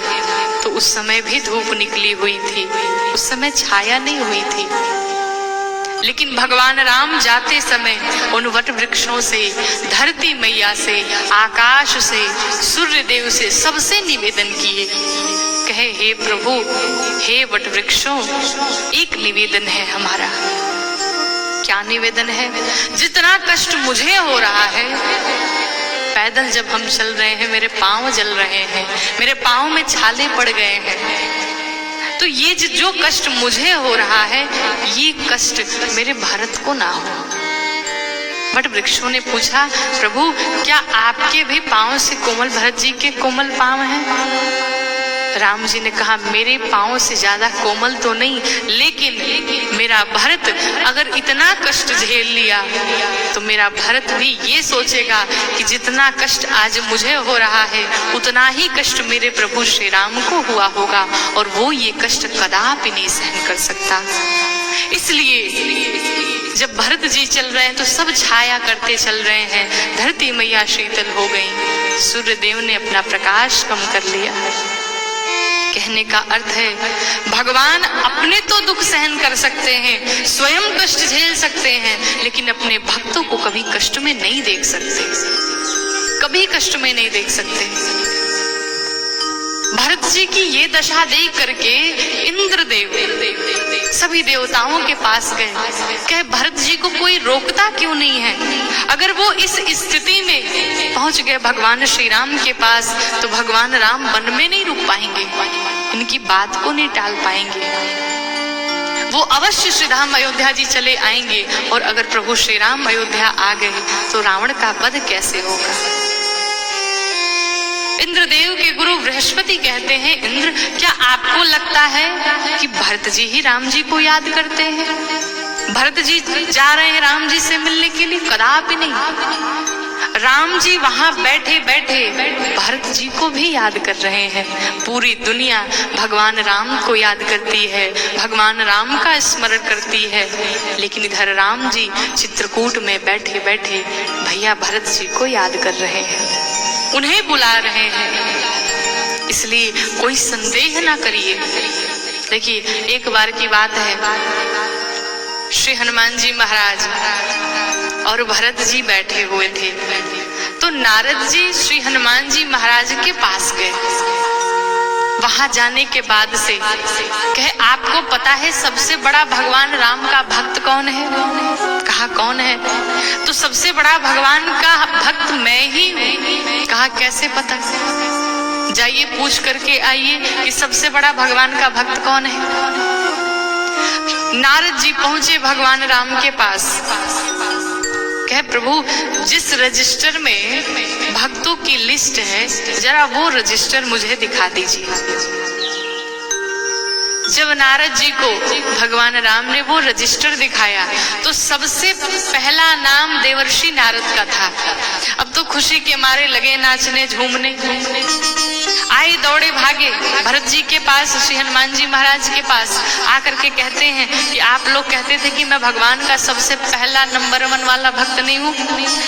तो उस समय भी धूप निकली हुई थी, उस समय छाया नहीं हुई थी। लेकिन भगवान राम जाते समय उन वट वृक्षों से, धरती मैया से, आकाश से, सूर्य देव से सबसे निवेदन किए, कहे हे प्रभु, हे वट वृक्षों, एक निवेदन है हमारा। क्या निवेदन है? जितना कष्ट मुझे हो रहा है, पैदल जब हम चल रहे हैं मेरे पांव जल रहे हैं, मेरे पांव में छाले पड़ गए हैं, तो ये जो कष्ट मुझे हो रहा है, ये कष्ट मेरे भरत को ना हो। वट वृक्षों ने पूछा, प्रभु क्या आपके भी पांव से कोमल भरत जी के कोमल पांव हैं? राम जी ने कहा मेरे पाँव से ज्यादा कोमल तो नहीं, लेकिन मेरा भरत अगर इतना कष्ट झेल लिया तो मेरा भरत भी ये सोचेगा कि जितना कष्ट आज मुझे हो रहा है उतना ही कष्ट मेरे प्रभु श्री राम को हुआ होगा, और वो ये कष्ट कदापि नहीं सहन कर सकता। इसलिए जब भरत जी चल रहे हैं तो सब छाया करते चल रहे हैं, धरती मैया शीतल हो गई, सूर्य देव ने अपना प्रकाश कम कर लिया। कहने का अर्थ है भगवान अपने तो दुख सहन कर सकते हैं, स्वयं कष्ट झेल सकते हैं, लेकिन अपने भक्तों को कभी कष्ट में नहीं देख सकते, कभी कष्ट में नहीं देख सकते। भरत जी की ये दशा देख करके इंद्रदेव सभी देवताओं के पास गए, कहे भरत जी को कोई रोकता क्यों नहीं है? अगर वो इस स्थिति में पहुंच गए भगवान श्री राम के पास तो भगवान राम वन में नहीं रुक पाएंगे, इनकी बात को नहीं टाल पाएंगे, वो अवश्य श्री राम अयोध्या जी चले आएंगे, और अगर प्रभु श्री राम अयोध्या आ गए तो रावण का वध कैसे होगा? इंद्रदेव के गुरु बृहस्पति कहते हैं, इंद्र क्या आपको लगता है कि भरत जी ही राम जी को याद करते हैं? भरत जी जा रहे हैं राम जी से मिलने के लिए? कदापि नहीं। राम जी वहां बैठे बैठे भरत जी को भी याद कर रहे हैं। पूरी दुनिया भगवान राम को याद करती है, भगवान राम का स्मरण करती है, लेकिन इधर राम जी चित्रकूट में बैठे बैठे भैया भरत जी को याद कर रहे हैं, उन्हें बुला रहे हैं। इसलिए कोई संदेह ना करिए। देखिए एक बार की बात है, श्री हनुमान जी महाराज और भरत जी बैठे हुए थे, तो नारद जी श्री हनुमान जी महाराज के पास गए। वहां जाने के बाद से कहे आपको पता है सबसे बड़ा भगवान राम का भक्त कौन है? कहा कौन है? तो सबसे बड़ा भगवान का भक्त मैं ही हूँ। कहा कैसे पता? जाइए पूछ करके आइए कि सबसे बड़ा भगवान का भक्त कौन है। नारद जी पहुंचे भगवान राम के पास, कहे प्रभु जिस रजिस्टर में भक्तों की लिस्ट है जरा वो रजिस्टर मुझे दिखा दीजिए। जब नारद जी को भगवान राम ने वो रजिस्टर दिखाया तो सबसे पहला नाम देवर्षि नारद का था। अब तो खुशी के मारे लगे नाचने झूमने, आए दौड़े भागे भरत जी के पास, श्री हनुमान जी महाराज के पास आकर के कहते हैं कि आप लोग कहते थे कि मैं भगवान का सबसे पहला नंबर 1 वाला भक्त नहीं हूँ,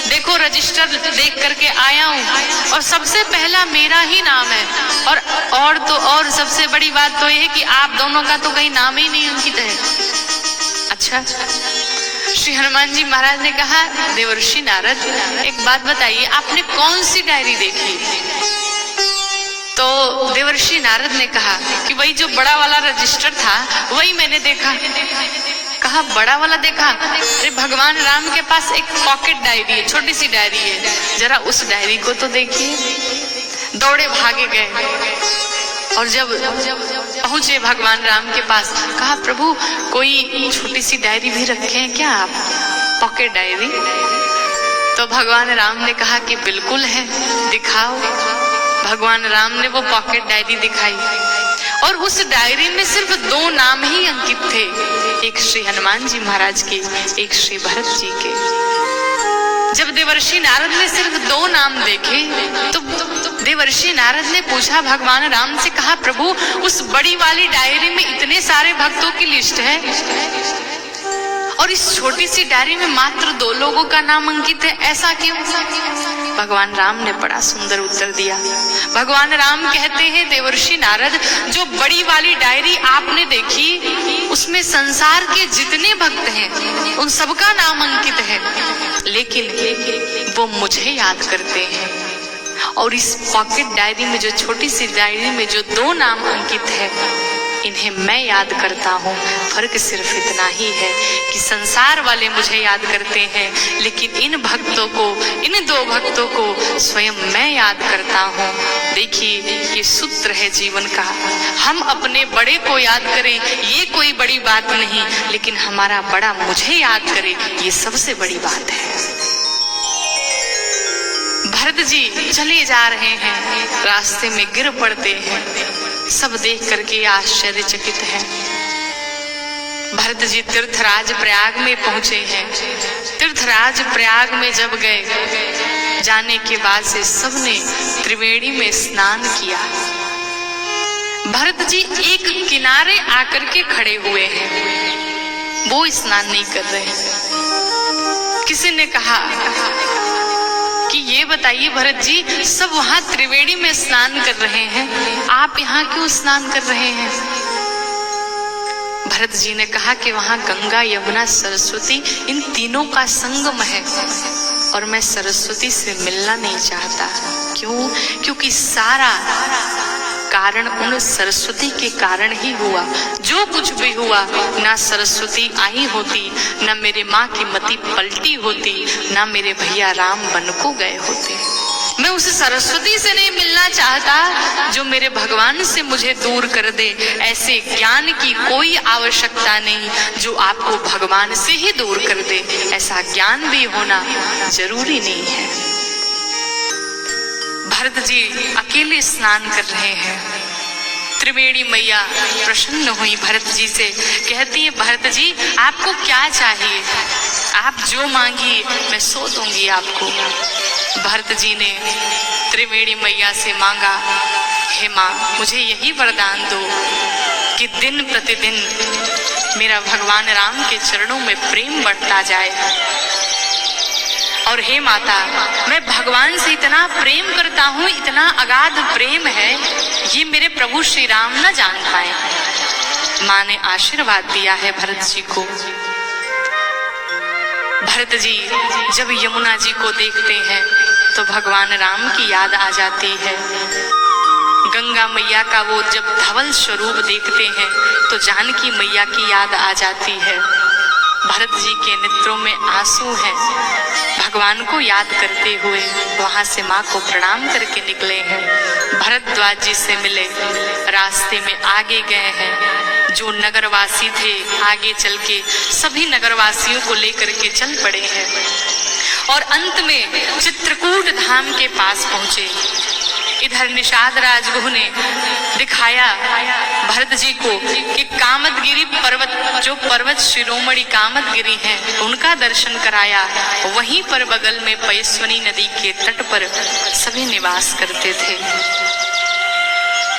देखो रजिस्टर देख करके आया हूँ और सबसे पहला मेरा ही नाम है। और सबसे बड़ी बात तो यह है कि आप दोनों का तो कहीं नाम ही नहीं अंकित है। अच्छा, श्री हनुमान जी महाराज ने कहा देवर्षि नारद एक बात बताइए, आपने कौन सी डायरी देखी? तो देवर्षि नारद ने कहा कि वही जो बड़ा वाला रजिस्टर था वही मैंने देखा। कहा बड़ा वाला देखा? अरे भगवान राम के पास एक पॉकेट डायरी है, छोटी सी डायरी है, जरा उस डायरी को तो देखिए। दौड़े भागे गए और जब पहुंचे भगवान राम के पास, कहा प्रभु कोई छोटी सी डायरी भी रखे हैं क्या आप, पॉकेट डायरी? तो भगवान राम ने कहा कि बिल्कुल है, दिखाओ। भगवान राम ने वो पॉकेट डायरी दिखाई और उस डायरी में सिर्फ 2 नाम ही अंकित थे, एक श्री हनुमान जी महाराज के, एक श्री भरत जी के। जब देवर्षि नारद ने सिर्फ 2 नाम देखे तो देवर्षि नारद ने पूछा भगवान राम से, कहा प्रभु उस बड़ी वाली डायरी में इतने सारे भक्तों की लिस्ट है और इस छोटी सी डायरी में मात्र 2 लोगों का नाम अंकित है, ऐसा क्यों? भगवान राम ने बड़ा सुंदर उत्तर दिया। भगवान राम कहते हैं देवर्षि नारद, जो बड़ी वाली डायरी आपने देखी उसमें संसार के जितने भक्त हैं उन सबका नाम अंकित है, लेकिन वो मुझे याद करते हैं। और इस पॉकेट डायरी में, जो छोटी सी डायरी में जो 2 नाम अंकित है, इन्हें मैं याद करता हूँ। फर्क सिर्फ इतना ही है कि संसार वाले मुझे याद करते हैं, लेकिन इन भक्तों को, इन 2 भक्तों को स्वयं मैं याद करता हूँ। देखिए ये सूत्र है जीवन का। हम अपने बड़े को याद करें ये कोई बड़ी बात नहीं, लेकिन हमारा बड़ा मुझे याद करे ये सबसे बड़ी बात है। भरत जी चले जा रहे हैं, रास्ते में गिर पड़ते हैं, सब देख करके आश्चर्यचकित हैं। भरत जी तीर्थराज प्रयाग में पहुंचे हैं। तीर्थराज प्रयाग में जब गए, जाने के बाद से सबने त्रिवेणी में स्नान किया। भरत जी एक किनारे आकर के खड़े हुए हैं, वो स्नान नहीं कर रहे हैं। किसी ने कहा कि ये बताइए भरत जी, सब वहां त्रिवेणी में स्नान कर रहे हैं, आप यहाँ क्यों स्नान कर रहे हैं? भरत जी ने कहा कि वहां गंगा, यमुना, सरस्वती, इन तीनों का संगम है और मैं सरस्वती से मिलना नहीं चाहता। क्यों? क्योंकि सारा कारण उन सरस्वती के कारण ही हुआ। जो कुछ भी हुआ, ना सरस्वती आई होती, ना मेरे माँ की मति पलटी होती, ना मेरे भैया राम वन को गए होते। मैं उस सरस्वती से नहीं मिलना चाहता जो मेरे भगवान से मुझे दूर कर दे। ऐसे ज्ञान की कोई आवश्यकता नहीं जो आपको भगवान से ही दूर कर दे। ऐसा ज्ञान भी होना जरूरी नहीं है। भरत जी अकेले स्नान कर रहे हैं। त्रिवेणी मैया प्रसन्न हुई भरत जी से, कहती है भरत जी आपको क्या चाहिए? आप जो मांगिए मैं सो दूंगी आपको। भरत जी ने त्रिवेणी मैया से मांगा, हे माँ मुझे यही वरदान दो कि दिन प्रतिदिन मेरा भगवान राम के चरणों में प्रेम बढ़ता जाए। और हे माता, मैं भगवान से इतना प्रेम करता हूँ, इतना अगाध प्रेम है, ये मेरे प्रभु श्री राम न जान पाए। माँ ने आशीर्वाद दिया है भरत जी को। भरत जी जब यमुना जी को देखते हैं तो भगवान राम की याद आ जाती है। गंगा मैया का वो जब धवल स्वरूप देखते हैं तो जानकी मैया की याद आ जाती है। भरत जी के नेत्रों में आंसू हैं। भगवान को याद करते हुए वहां से माँ को प्रणाम करके निकले हैं। भरद्वाज जी से मिले, रास्ते में आगे गए हैं। जो नगरवासी थे आगे चल के सभी नगरवासियों को लेकर के चल पड़े हैं और अंत में चित्रकूट धाम के पास पहुंचे। इधर निषाद राजगुह ने दिखाया भरत जी को कि कामदगिरी पर्वत, जो पर्वत शिरोमणि कामदगिरी है, उनका दर्शन कराया। वहीं पर बगल में पैस्वनी नदी के तट पर सभी निवास करते थे।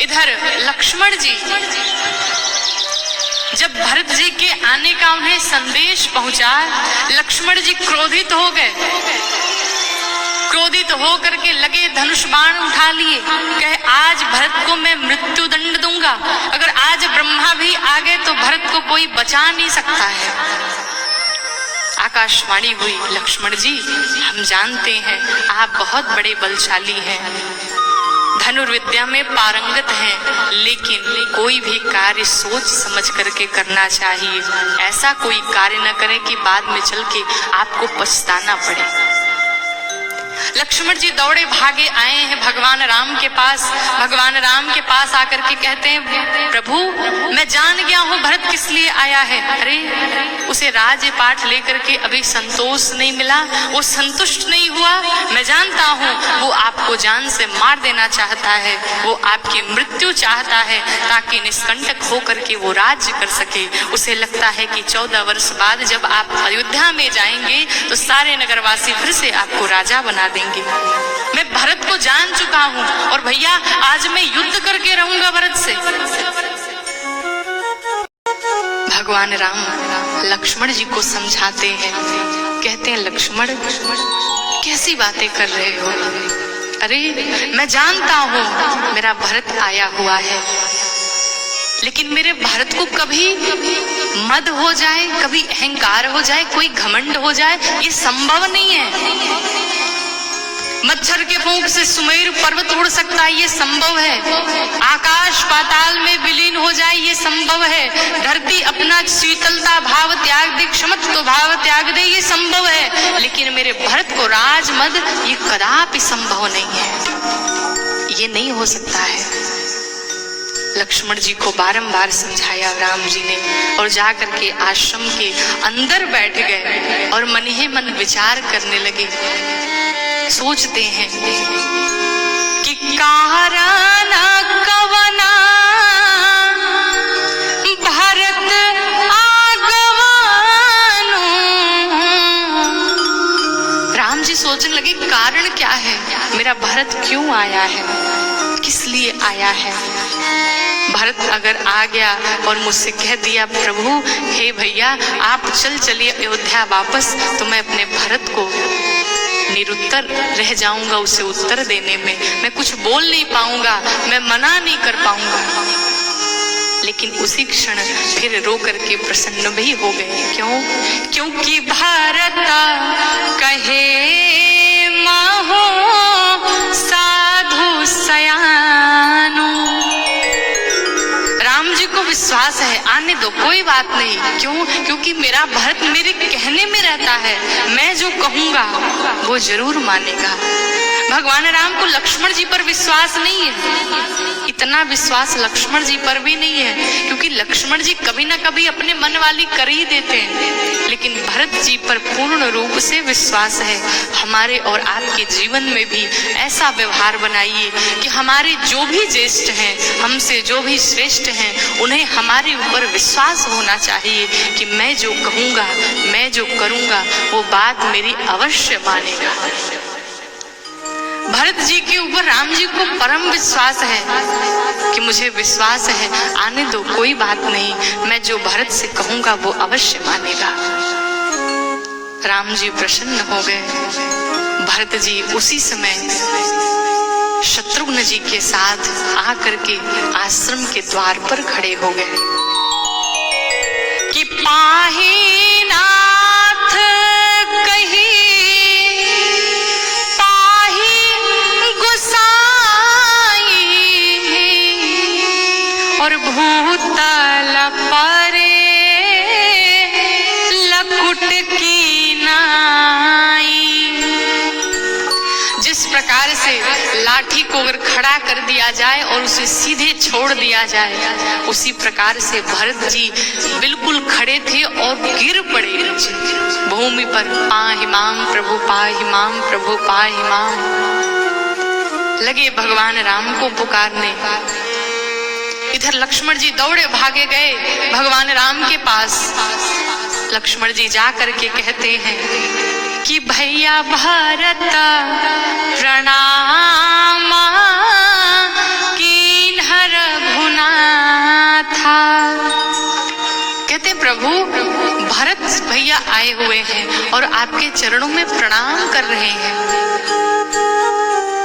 इधर लक्ष्मण जी, जब भरत जी के आने का उन्हें संदेश पहुंचा, लक्ष्मण जी क्रोधित हो गए। क्रोधित हो करके लगे धनुष बाण उठा लिए, कहे आज भरत को मैं मृत्यु दंड दूंगा। अगर आज ब्रह्मा भी आ गए तो भरत को कोई बचा नहीं सकता है। आकाशवाणी हुई, लक्ष्मण जी हम जानते हैं आप बहुत बड़े बलशाली हैं, धनुर्विद्या में पारंगत हैं, लेकिन कोई भी कार्य सोच समझ करके करना चाहिए। ऐसा कोई कार्य न करें कि बाद में चल के आपको पछताना पड़े। लक्ष्मण जी दौड़े भागे आए हैं भगवान राम के पास। भगवान राम के पास आकर के कहते हैं प्रभु मैं जान गया हूँ भरत किस लिए आया है। अरे उसे राज्य पाठ लेकर के अभी संतोष नहीं मिला, वो संतुष्ट नहीं हुआ। मैं जानता हूँ वो आपको जान से मार देना चाहता है, वो आपकी मृत्यु चाहता है ताकि निष्कंटक होकर के वो राज्य कर सके। उसे लगता है कि 14 वर्ष बाद जब आप अयोध्या में जाएंगे तो सारे नगरवासी फिर से आपको राजा बना देंगे। मैं भरत को जान चुका हूं और भैया आज मैं युद्ध करके रहूंगा भरत से। भगवान राम लक्ष्मण जी को समझाते हैं, कहते हैं लक्ष्मण कैसी बातें कर रहे हो? अरे मैं जानता हूं मेरा भरत आया हुआ है, लेकिन मेरे भरत को कभी मद हो जाए, कभी अहंकार हो जाए, कोई घमंड हो जाए, ये संभव नहीं है। मच्छर के फूंक से सुमेर पर्वत उड़ सकता है, ये संभव है। आकाश पाताल में विलीन हो जाए, ये संभव है। धरती अपना शीतलता भाव त्याग दे, क्षमत्व भाव त्याग दे, ये संभव है। लेकिन मेरे भरत को राजमद, ये कदापि संभव नहीं है, ये नहीं हो सकता है। लक्ष्मण जी को बारंबार समझाया राम जी ने और जाकर के आश्रम के अंदर बैठ गए और मन ही मन विचार करने लगे। सोचते हैं कि कारण कवना सोचने लगे कारण क्या है, मेरा भरत क्यों आया है, किस लिए आया है। भरत अगर आ गया और मुझसे कह दिया प्रभु हे भैया आप चलिए अयोध्या वापस, तो मैं अपने भरत को निरुत्तर रह जाऊंगा, उसे उत्तर देने में मैं कुछ बोल नहीं पाऊंगा, मैं मना नहीं कर पाऊंगा। लेकिन उसी क्षण फिर रो करके प्रसन्न भी हो गए। क्यों? क्योंकि भारत कहे माहो साधु सयानो। राम जी को विश्वास है आने दो कोई बात नहीं। क्यों? क्योंकि मेरा भरत मेरे कहने में रहता है, मैं जो कहूंगा वो जरूर मानेगा। भगवान राम को लक्ष्मण जी पर विश्वास नहीं है, इतना विश्वास लक्ष्मण जी पर भी नहीं है, क्योंकि लक्ष्मण जी कभी ना कभी अपने मन वाली कर ही देते हैं। लेकिन भरत जी पर पूर्ण रूप से विश्वास है। हमारे और आपके जीवन में भी ऐसा व्यवहार बनाइए कि हमारे जो भी ज्येष्ठ हैं, हमसे जो भी श्रेष्ठ हैं, उन्हें हमारे ऊपर विश्वास होना चाहिए कि मैं जो कहूंगा, मैं जो करूंगा वो बात मेरी अवश्य मानेगा। भरत जी के ऊपर राम जी को परम विश्वास है कि मुझे विश्वास है आने दो कोई बात नहीं, मैं जो भरत से कहूंगा वो अवश्य मानेगा। राम जी प्रसन्न हो गए। भरत जी उसी समय शत्रुघ्न जी के साथ आकर के आश्रम के द्वार पर खड़े हो गए कि पाही नाथ कही और भूतल परे लकुट की नाई। जिस प्रकार से लाठी को अगर खड़ा कर दिया जाए और उसे सीधे छोड़ दिया जाए, उसी प्रकार से भरत जी बिल्कुल खड़े थे और गिर पड़े भूमि पर। पाहि माम प्रभु पाहि माम प्रभु पाहि माम। लगे भगवान राम को पुकारने। इधर लक्ष्मण जी दौड़े भागे गए भगवान राम के पास। लक्ष्मण जी जा करके कहते हैं कि भैया भरत प्रणाम कीन्हर भुना था। कहते प्रभु भरत भैया आए हुए हैं और आपके चरणों में प्रणाम कर रहे हैं।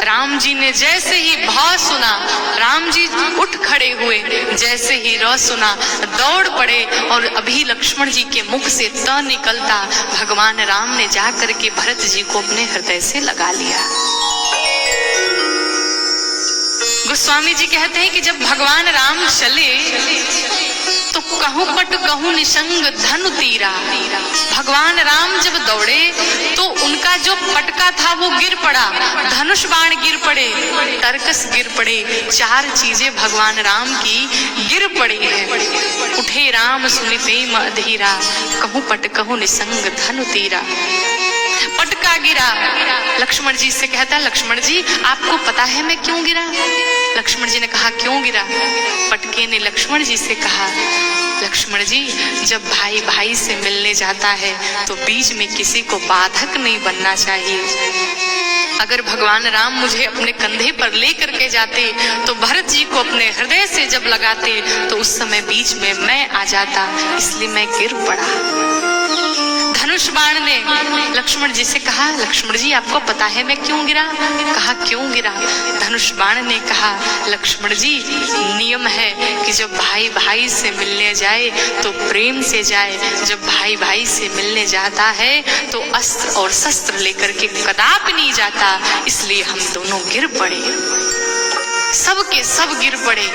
राम जी ने जैसे ही भाव सुना, राम जी उठ खड़े हुए, जैसे ही र सुना दौड़ पड़े और अभी लक्ष्मण जी के मुख से त निकलता भगवान राम ने जा करके भरत जी को अपने हृदय से लगा लिया। गोस्वामी जी कहते हैं कि जब भगवान राम चले तो कहूं पट कहूं निसंग धनु तीरा। भगवान राम जब दौड़े तो उनका जो पटका था वो गिर पड़ा, धनुष बाण गिर पड़े, तरकस गिर पड़े, चार चीजें भगवान राम की गिर पड़ी है। उठे राम सुनि प्रेम अधीरा, कहूं पट कहूं निसंग धनु तीरा। पटका गिरा। लक्ष्मण जी से कहता लक्ष्मण जी आपको पता है मैं क्यों गिरा? लक्ष्मण जी ने कहा क्यों गिरा? पटके ने लक्ष्मण जी से कहा लक्ष्मण जी जब भाई भाई से मिलने जाता है तो बीच में किसी को बाधक नहीं बनना चाहिए। अगर भगवान राम मुझे अपने कंधे पर लेकर के जाते तो भरत जी को अपने हृदय से जब लगाते तो उस समय बीच में मैं आ जाता, इसलिए मैं गिर पड़ा। धनुष बाण ने लक्ष्मण जी से कहा लक्ष्मण जी आपको पता है मैं क्यों गिरा? कहा क्यों गिरा? धनुष बाण ने कहा लक्ष्मण जी नियम है कि जब भाई भाई से मिलने जाए तो प्रेम से जाए, जब भाई भाई से मिलने जाता है तो अस्त्र और शस्त्र लेकर के कदापि नहीं जाता, इसलिए हम दोनों गिर पड़े, सब के सब गिर पड़े।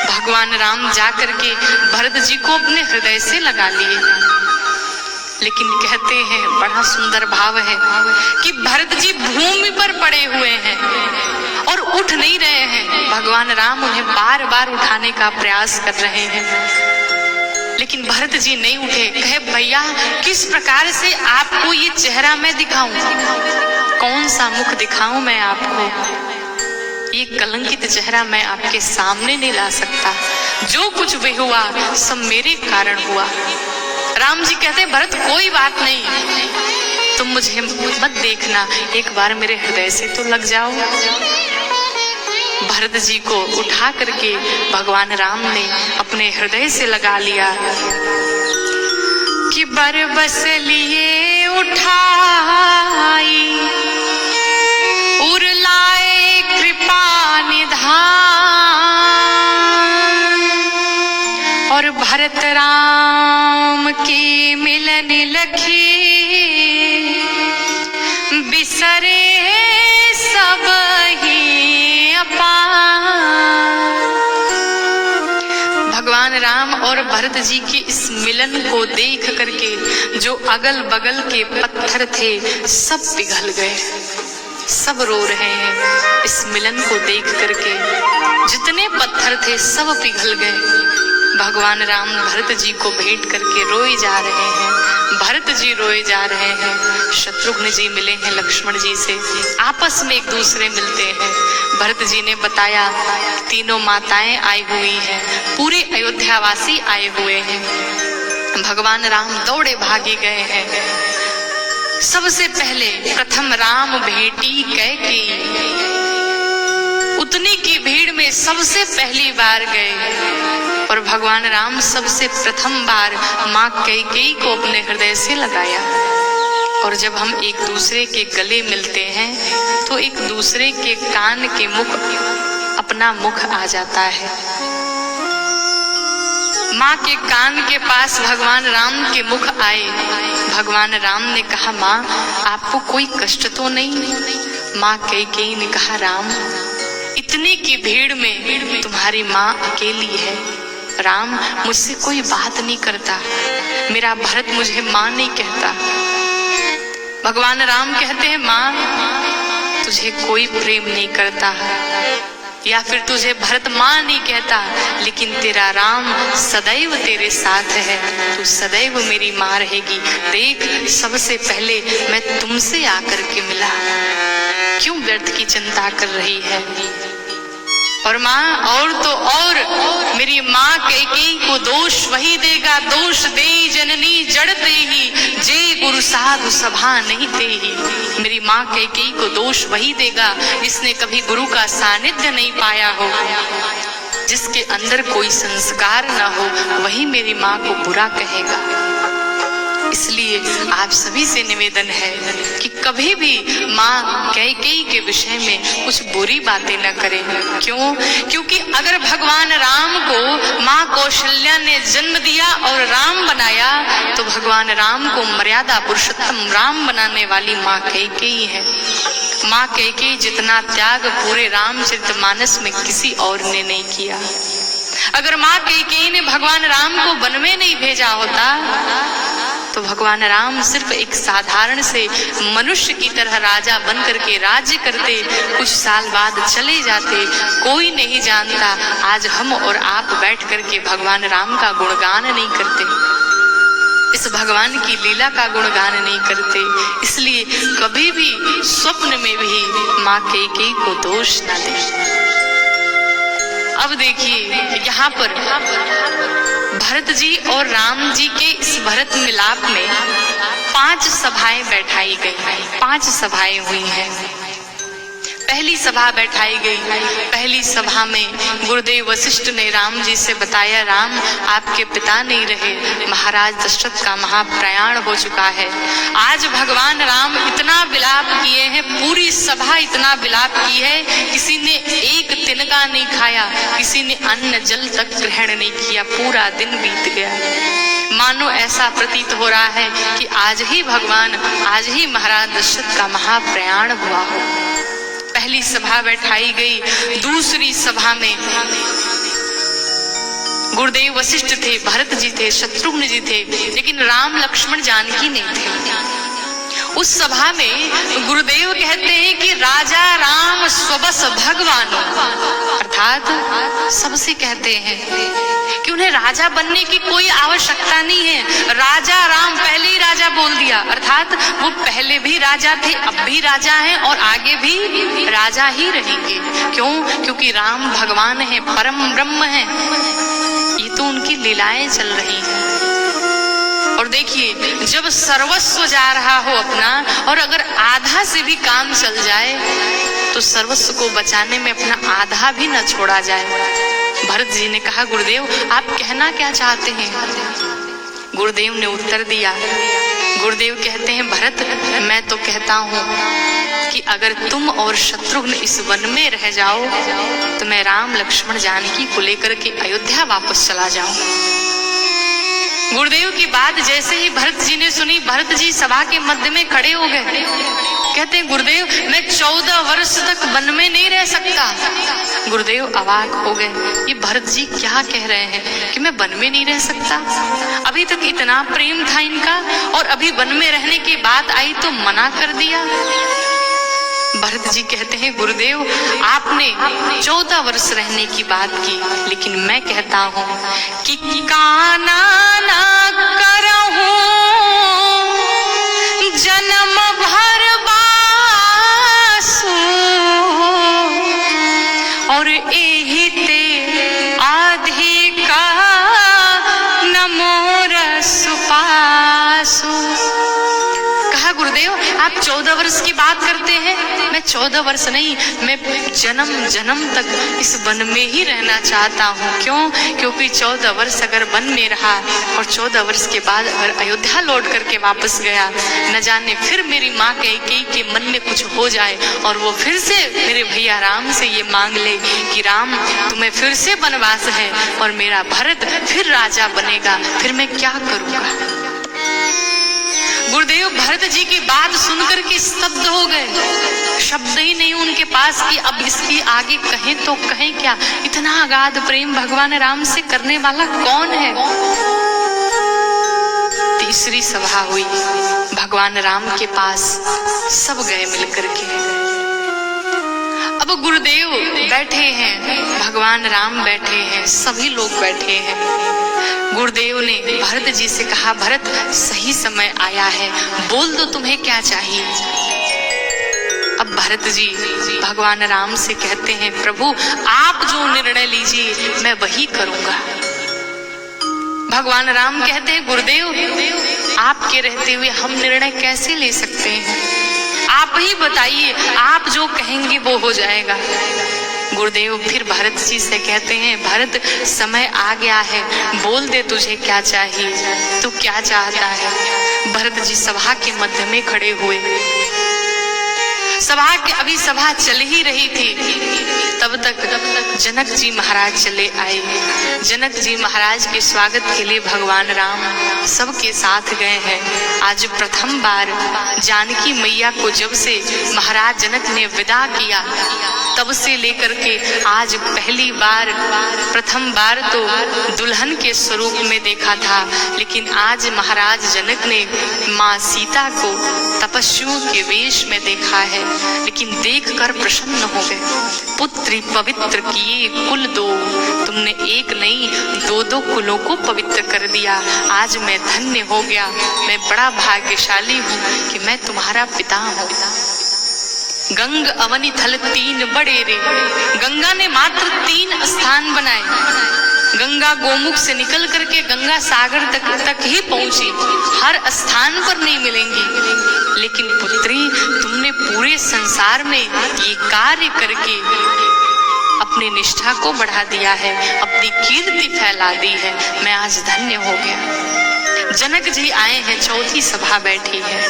भगवान राम जाकर के भरत जी को अपने हृदय से लगा लिए। लेकिन कहते हैं बड़ा सुंदर भाव है कि भरत जी भूमि पर पड़े हुए हैं और उठ नहीं रहे हैं। भगवान राम उन्हें बार बार उठाने का प्रयास कर रहे हैं, लेकिन भरत जी नहीं उठे। कहे भैया किस प्रकार से आपको ये चेहरा मैं दिखाऊं, कौन सा मुख दिखाऊं मैं आपको? ये कलंकित चेहरा मैं आपके सामने नहीं ला सकता। जो कुछ भी हुआ सब मेरे कारण हुआ। राम जी कहते भरत कोई बात नहीं, तुम मुझे मत देखना, एक बार मेरे हृदय से तो लग जाओ। भरत जी को उठा करके भगवान राम ने अपने हृदय से लगा लिया कि बरबस लिए उठाई उर लाए कृपा निधान, और भरत राम के मिलन लखी बिसरे सब ही अपार। भगवान राम और भरत जी के इस मिलन को देख करके जो अगल बगल के पत्थर थे सब पिघल गए, सब रो रहे हैं। इस मिलन को देख करके जितने पत्थर थे सब पिघल गए। भगवान राम भरत जी को भेंट करके रोए जा रहे हैं, भरत जी रोए जा रहे हैं। शत्रुघ्न जी मिले हैं लक्ष्मण जी से, आपस में एक दूसरे मिलते हैं। भरत जी ने बताया तीनों माताएं आई हुई हैं, पूरे अयोध्यावासी आए हुए हैं। भगवान राम दौड़े भागे गए हैं। सबसे पहले प्रथम राम भेंटी कैकेयी, उतनी की भीड़ में सबसे पहली बार गए और भगवान राम सबसे प्रथम बार माँ कैकेयी को अपने हृदय से लगाया। और जब हम एक दूसरे के गले मिलते हैं तो एक दूसरे के कान के मुख अपना मुख आ जाता है। माँ के कान के पास भगवान राम के मुख आए। भगवान राम ने कहा माँ आपको कोई कष्ट तो नहीं? माँ कैकेयी ने कहा राम इतने की भीड़ में तुम्हारी माँ अकेली है। राम मुझसे कोई बात नहीं करता, मेरा भरत मुझे माँ नहीं कहता। भगवान राम कहते हैं माँ तुझे कोई प्रेम नहीं करता, या फिर तुझे भरत माँ नहीं कहता, लेकिन तेरा राम सदैव तेरे साथ है, तू सदैव मेरी माँ रहेगी। देख सबसे पहले मैं तुमसे आकर के मिला, क्यों व्यर्थ की चिंता कर रही है? और माँ और तो और मेरी माँ कैकेयी को दोष वही देगा, दोष दे जननी जड़ते ही, जे गुरु साधु सभा नहीं दे ही। मेरी माँ कैकेयी को दोष वही देगा जिसने कभी गुरु का सानिध्य नहीं पाया हो, जिसके अंदर कोई संस्कार न हो, वही मेरी माँ को बुरा कहेगा। इसलिए आप सभी से निवेदन है कि कभी भी माँ कैकेयी के विषय में कुछ बुरी बातें न करें। क्यों? क्योंकि अगर भगवान राम को माँ कौशल्या ने जन्म दिया और राम बनाया, तो भगवान राम को मर्यादा पुरुषोत्तम राम बनाने वाली माँ कैकेयी है। माँ कैकेयी जितना त्याग पूरे रामचरितमानस में किसी और ने नहीं किया। अगर माँ कैकेयी ने भगवान राम को वन में नहीं भेजा होता तो भगवान राम सिर्फ एक साधारण से मनुष्य की तरह राजा बन करके राज्य करते, कुछ साल बाद चले जाते, कोई नहीं जानता। आज हम और आप बैठ करके भगवान राम का गुणगान नहीं करते, इस भगवान की लीला का गुणगान नहीं करते। इसलिए कभी भी स्वप्न में भी माँ कैकेयी को दोष न दें। अब देखिए यहाँ पर भरत जी और राम जी के इस भरत मिलाप में 5 सभाएं बैठाई गई, 5 सभाएं हुई हैं। पहली सभा बैठाई गई। पहली सभा में गुरुदेव वशिष्ठ ने राम जी से बताया राम आपके पिता नहीं रहे, महाराज दशरथ का महाप्रयाण हो चुका है। आज भगवान राम इतना विलाप किए हैं, पूरी सभा इतना विलाप की है, किसी ने एक तिनका नहीं खाया, किसी ने अन्न जल तक ग्रहण नहीं किया, पूरा दिन बीत गया। मानो ऐसा प्रतीत हो रहा है कि आज ही भगवान, आज ही महाराज दशरथ का महाप्रयाण हुआ हो। पहली सभा बैठाई गई। दूसरी सभा में गुरुदेव वशिष्ठ थे, भरत जी थे, शत्रुघ्न जी थे, लेकिन राम लक्ष्मण जानकी नहीं थे। उस सभा में गुरुदेव कहते हैं कि राजा राम स्वबस भगवान, अर्थात सबसे कहते हैं कि उन्हें राजा बनने की कोई आवश्यकता नहीं है। राजा राम पहले ही राजा बोल दिया, अर्थात वो पहले भी राजा थे, अब भी राजा हैं और आगे भी राजा ही रहेंगे। क्यों? क्योंकि राम भगवान है, परम ब्रह्म है। ये तो उनकी लीलाएं चल रही हैं। और देखिए, जब सर्वस्व जा रहा हो अपना और अगर आधा से भी काम चल जाए तो सर्वस्व को बचाने में अपना आधा भी न छोड़ा जाए। भरत जी ने कहा, गुरुदेव आप कहना क्या चाहते हैं? गुरुदेव ने उत्तर दिया। गुरुदेव कहते हैं, भरत मैं तो कहता हूँ कि अगर तुम और शत्रुघ्न इस वन में रह जाओ तो मैं राम लक्ष्मण जानकी को लेकर के अयोध्या वापस चला जाऊं। गुरुदेव की बात जैसे ही भरत जी ने सुनी, भरत जी सभा के मध्य में खड़े हो गए। कहते हैं, गुरुदेव मैं 14 वर्ष तक वन में नहीं रह सकता। गुरुदेव अवाक हो गए, ये भरत जी क्या कह रहे हैं कि मैं वन में नहीं रह सकता? अभी तक इतना प्रेम था इनका और अभी वन में रहने की बात आई तो मना कर दिया। भरत जी कहते हैं, गुरुदेव आपने 14 वर्ष रहने की बात की, लेकिन मैं कहता हूं कि काना ना करहूं जन्म भर बासु और एहि ते अधिका न मोर सुपासु। कहा, गुरुदेव आप 14 वर्ष की बात करते हैं, मैं 14 वर्ष नहीं, मैं जन्म जन्म तक इस वन में ही रहना चाहता हूँ। क्यों? क्योंकि 14 वर्ष अगर वन में रहा और 14 वर्ष के बाद अगर अयोध्या लौट करके वापस गया, न जाने फिर मेरी माँ कैकेयी के मन में कुछ हो जाए और वो फिर से मेरे भैया राम से ये मांग ले कि राम तुम्हें फिर से वनवास है और मेरा भरत फिर राजा बनेगा, फिर मैं क्या करूँगा? गुरुदेव भरत जी की बात सुनकर के स्तब्ध हो गए, शब्द ही नहीं उनके पास कि अब इसकी आगे कहें तो कहें क्या। इतना अगाध प्रेम भगवान राम से करने वाला कौन है? तीसरी सभा हुई, भगवान राम के पास सब गए मिलकर के। अब गुरुदेव बैठे हैं, भगवान राम बैठे हैं, सभी लोग बैठे हैं। गुरुदेव ने भरत जी से कहा, भरत सही समय आया है, बोल दो तुम्हें क्या चाहिए। अब भरत जी भगवान राम से कहते हैं, प्रभु आप जो निर्णय लीजिए मैं वही करूंगा। भगवान राम कहते हैं, गुरुदेव आपके रहते हुए हम निर्णय कैसे ले सकते हैं? आप ही बताइए, आप जो कहेंगे वो हो जाएगा। गुरुदेव फिर भरत जी से कहते हैं, भरत समय आ गया है, बोल दे तुझे क्या चाहिए, तू क्या चाहता है। भरत जी सभा के मध्य में खड़े हुए। सभा के अभी सभा चल ही रही थी, तब तक जनक जी महाराज चले आए। जनक जी महाराज के स्वागत के लिए भगवान राम सबके साथ गए हैं। आज प्रथम बार जानकी मैया को जब से महाराज जनक ने विदा किया, तब से लेकर के आज पहली बार, प्रथम बार तो दुल्हन के स्वरूप में देखा था, लेकिन आज महाराज जनक ने माँ सीता को तपस्वियों के वेश में देखा है। लेकिन देखकर प्रसन्न हो गए। पुत्री पवित्र किए कुल दो, तुमने एक नहीं 2-2 कुलों को पवित्र कर दिया। आज मैं धन्य हो गया, मैं बड़ा भाग्यशाली हूँ कि मैं तुम्हारा पिता हूँ। गंग अवनि थल 3 बड़े रे, गंगा ने मात्र 3 स्थान बनाए। गंगा गोमुख से निकल करके गंगा सागर तक ही पहुंची, हर स्थान पर नहीं मिलेंगी। लेकिन पुत्री तुमने पूरे संसार में ये कार्य करके अपनी निष्ठा को बढ़ा दिया है, अपनी कीर्ति फैला दी है। मैं आज धन्य हो गया। जनक जी आए हैं, चौथी सभा बैठी है।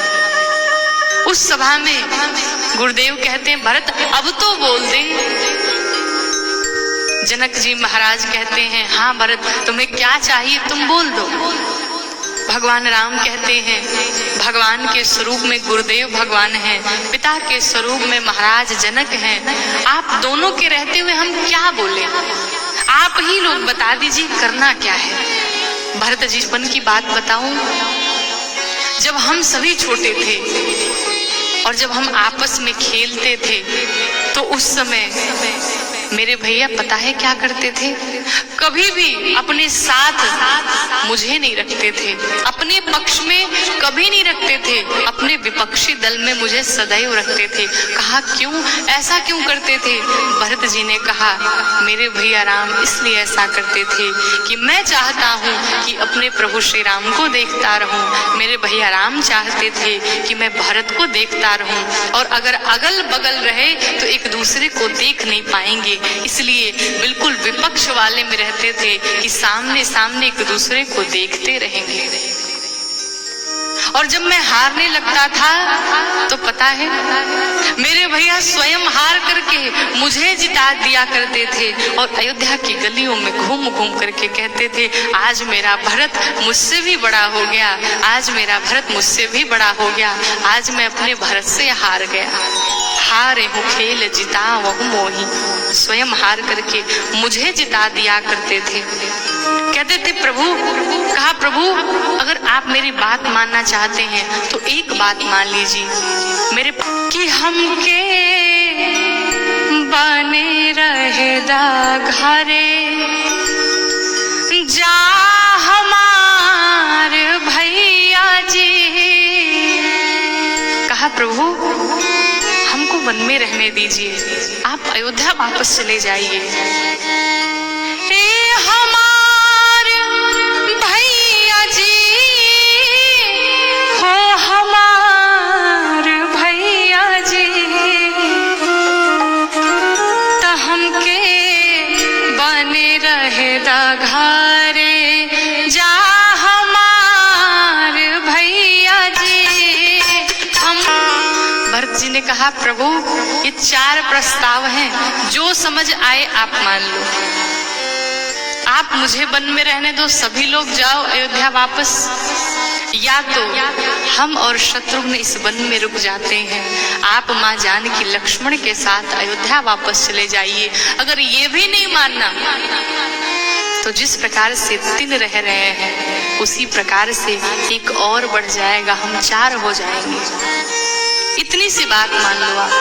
उस सभा में गुरुदेव कहते हैं, भरत अब तो बोल दे। जनक जी महाराज कहते हैं, हाँ भरत तुम्हें क्या चाहिए तुम बोल दो। भगवान राम कहते हैं, भगवान के स्वरूप में गुरुदेव भगवान हैं, पिता के स्वरूप में महाराज जनक हैं। आप दोनों के रहते हुए हम क्या बोले, आप ही लोग बता दीजिए करना क्या है। भरत जी बन की बात बताऊं, जब हम सभी छोटे थे और जब हम आपस में खेलते थे तो उस समय मेरे भैया पता है क्या करते थे? कभी भी अपने साथ मुझे नहीं रखते थे, अपने पक्ष में कभी नहीं रखते थे, अपने विपक्षी दल में मुझे सदैव रखते थे। कहा क्यों, ऐसा क्यों करते थे? भरत जी ने कहा मेरे भैया राम इसलिए ऐसा करते थे कि मैं चाहता हूँ कि अपने प्रभु श्री राम को देखता रहूं। मेरे भैया राम चाहते थे कि मैं भरत को देखता रहूं, और अगर अगल बगल रहे तो एक दूसरे को देख नहीं पाएंगे, इसलिए बिल्कुल विपक्ष वाले में रहते थे कि सामने सामने एक दूसरे को देखते रहेंगे। और जब मैं हारने लगता था तो पता है मेरे भैया स्वयं हार करके मुझे जिता दिया करते थे, और अयोध्या की गलियों में घूम घूम करके कहते थे आज मेरा भरत मुझसे भी बड़ा हो गया, आज मेरा भरत मुझसे भी बड़ा हो गया, आज मैं अपने भरत से हार गया। हारे हूँ खेल जिता वह मोही, स्वयं हार करके मुझे जिता दिया करते थे। कहते थे प्रभु, कहा प्रभु अगर आप मेरी बात मानना चाहते हैं तो एक बात मान लीजिए मेरे, कि हमके बने रहेदा घरे जा हमार भैया जी। कहा प्रभु हमको वन में रहने दीजिए, आप अयोध्या वापस चले जाइए। हमार भैया जी हो, हमार भैया जी, तो हमके बने रहेदा घरे जा हमार भैया जी। हम भरत जी ने कहा प्रभु ये 4 प्रस्ताव हैं, जो समझ आए आप मान लो। आप मुझे वन में रहने दो, सभी लोग जाओ अयोध्या वापस, या तो हम और शत्रुघ्न इस वन में रुक जाते हैं, आप माँ जानकी लक्ष्मण के साथ अयोध्या वापस चले जाइए। अगर ये भी नहीं मानना तो जिस प्रकार से 3 रह रहे हैं उसी प्रकार से एक और बढ़ जाएगा, हम 4 हो जाएंगे। इतनी सी बात मान लो आप।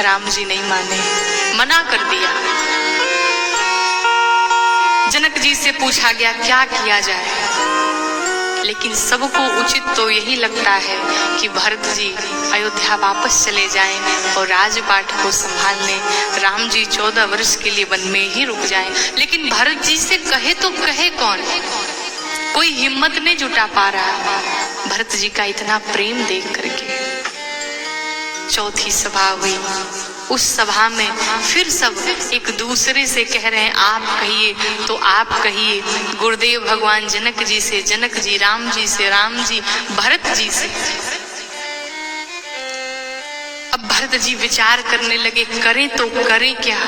राम जी नहीं माने, मना कर दिया। जनक जी से पूछा गया क्या किया जाए, लेकिन सबको उचित तो यही लगता है कि भरत जी अयोध्या वापस चले जाएं और राजपाट को संभालने। राम जी 14 वर्ष के लिए वन में ही रुक जाएं। लेकिन भरत जी से कहे तो कहे कौन, कोई हिम्मत नहीं जुटा पा रहा भरत जी का इतना प्रेम देख करके। चौथी सभा हुई, उस सभा में फिर सब एक दूसरे से कह रहे हैं आप कहिए तो आप कहिए, गुरुदेव भगवान जनक जी से जनक जी, राम जी से राम जी, भरत जी से। अब भरत जी विचार करने लगे करें तो करें क्या।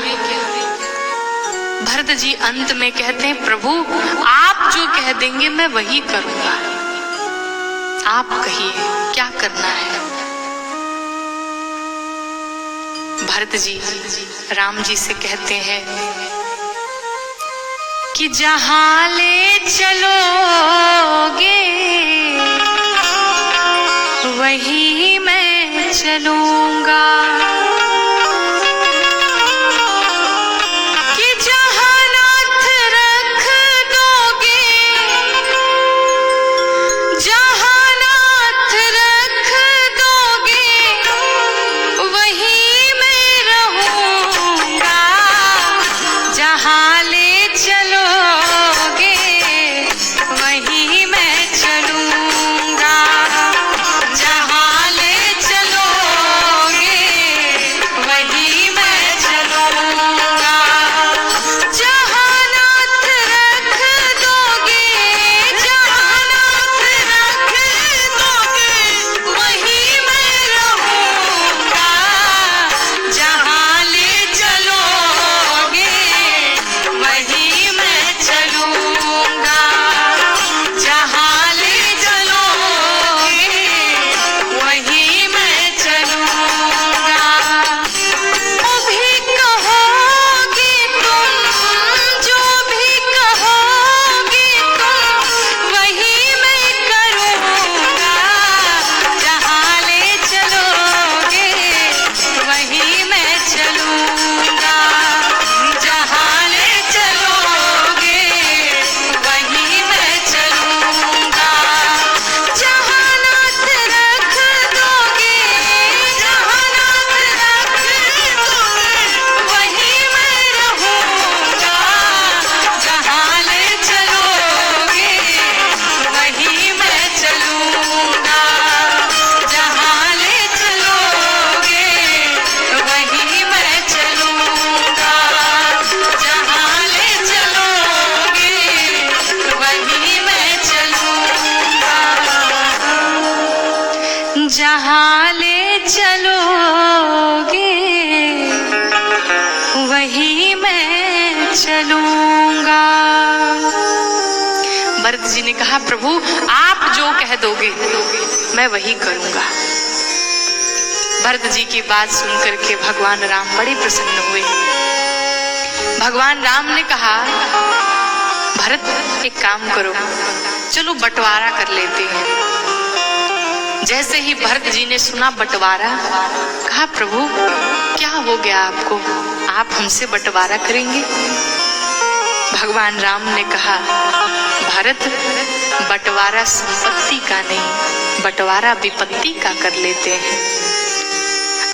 भरत जी अंत में कहते हैं प्रभु आप जो कह देंगे मैं वही करूंगा, आप कहिए क्या करना है। भरत जी राम जी से कहते हैं कि जहां ले चलोगे वहीं मैं चलूंगा, कि जहां नाथ रख दोगे, जहां नाथ रख दोगे वहीं मैं रहूंगा, जहां ले चलोगे वहीं मैं चलूंगा, जहां ले चलोगे वही मैं चलूंगा। भरत जी ने कहा प्रभु आप जो कह दोगे मैं वही करूंगा। भरत जी की बात सुनकर के भगवान राम बड़े प्रसन्न हुए। भगवान राम ने कहा भरत एक काम करो, चलो बंटवारा कर लेते हैं। जैसे ही भरत जी ने सुना बंटवारा, कहा प्रभु क्या हो गया आपको, आप हमसे बंटवारा करेंगे? भगवान राम ने कहा भरत बंटवारा संपत्ति का नहीं, बंटवारा विपत्ति का कर लेते हैं।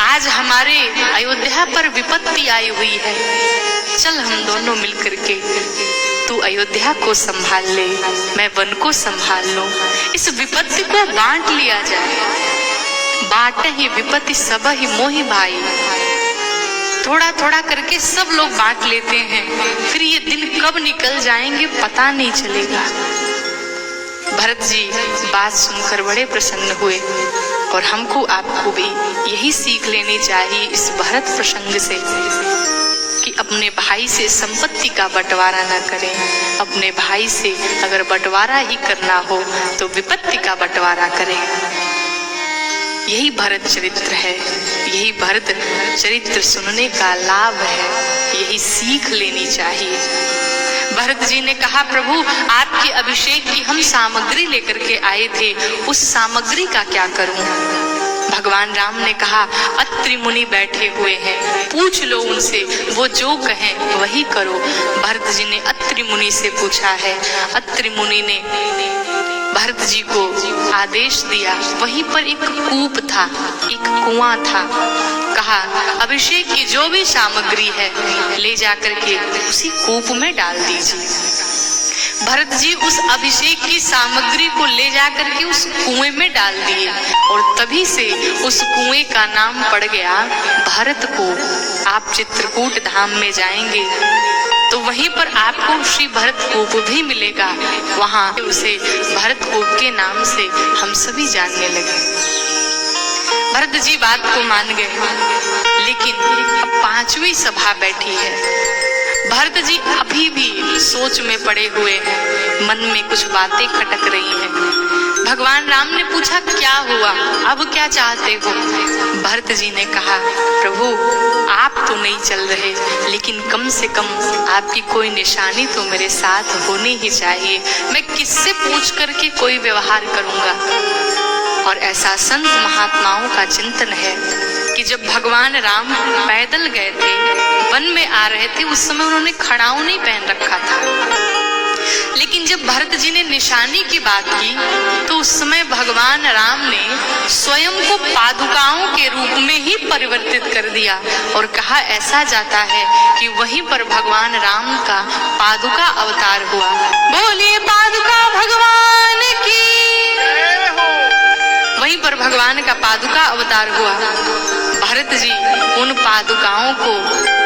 आज हमारे अयोध्या पर विपत्ति आई हुई है, चल हम दोनों मिलकर के तू अयोध्या को संभाल ले, मैं वन को संभाल लूं। इस विपत्ति को बांट लिया जाए। बांट ही विपत्ति सब ही मोहि भाई। थोड़ा थोड़ा करके सब लोग बांट लेते हैं, फिर ये दिन कब निकल जाएंगे पता नहीं चलेगा। भरत जी बात सुनकर बड़े प्रसन्न हुए और हमको आपको भी यही सीख लेनी चाहिए इस भरत प्रसंग से कि अपने भाई से संपत्ति का बंटवारा न करें। अपने भाई से अगर बंटवारा ही करना हो तो विपत्ति का बंटवारा करें। यही भरत चरित्र है, यही भरत चरित्र सुनने का लाभ है, यही सीख लेनी चाहिए। भरत जी ने कहा प्रभु आपके अभिषेक की हम सामग्री लेकर के आए थे, उस सामग्री का क्या करूं? भगवान राम ने कहा अत्रि मुनि बैठे हुए हैं, पूछ लो उनसे, वो जो कहें वही करो। भरत जी ने अत्रि मुनि से पूछा है। अत्रि मुनि ने भरत जी को आदेश दिया। वहीं पर एक कूप था, एक कुआं था। कहा अभिषेक की जो भी सामग्री है ले जाकर के उसी कूप में डाल दीजिए। भरत जी उस अभिषेक की सामग्री को ले जाकर के उस कुएं में डाल दिए और तभी से उस कुएं का नाम पड़ गया भरत कूप। आप चित्रकूट धाम में जाएंगे तो वहीं पर आपको श्री भरत कूप भी मिलेगा। वहां उसे भरत कूप के नाम से हम सभी जानने लगे। भरत जी बात को मान गए, लेकिन अब 5वीं सभा बैठी है। भरत जी अभी भी सोच में पड़े हुए हैं, मन में कुछ बातें खटक रही हैं। भगवान राम ने पूछा क्या हुआ, अब क्या चाहते हो? भरत जी ने कहा प्रभु आप तो नहीं चल रहे, लेकिन कम से कम आपकी कोई निशानी तो मेरे साथ होनी ही चाहिए। मैं किससे पूछ करके कोई व्यवहार करूंगा? और ऐसा संत महात्माओं का चिंतन है कि जब भगवान राम पैदल गए थे, वन में आ रहे थे, उस समय उन्होंने खड़ाऊ नहीं पहन रखा था। लेकिन जब भरत जी ने निशानी की बात की तो उस समय भगवान राम ने स्वयं को पादुकाओं के रूप में ही परिवर्तित कर दिया और कहा ऐसा जाता है कि वहीं पर भगवान राम का पादुका अवतार हुआ। बोलिए पादुका भगवान की। वहीं पर भगवान का पादुका अवतार हुआ। भरत जी उन पादुकाओं को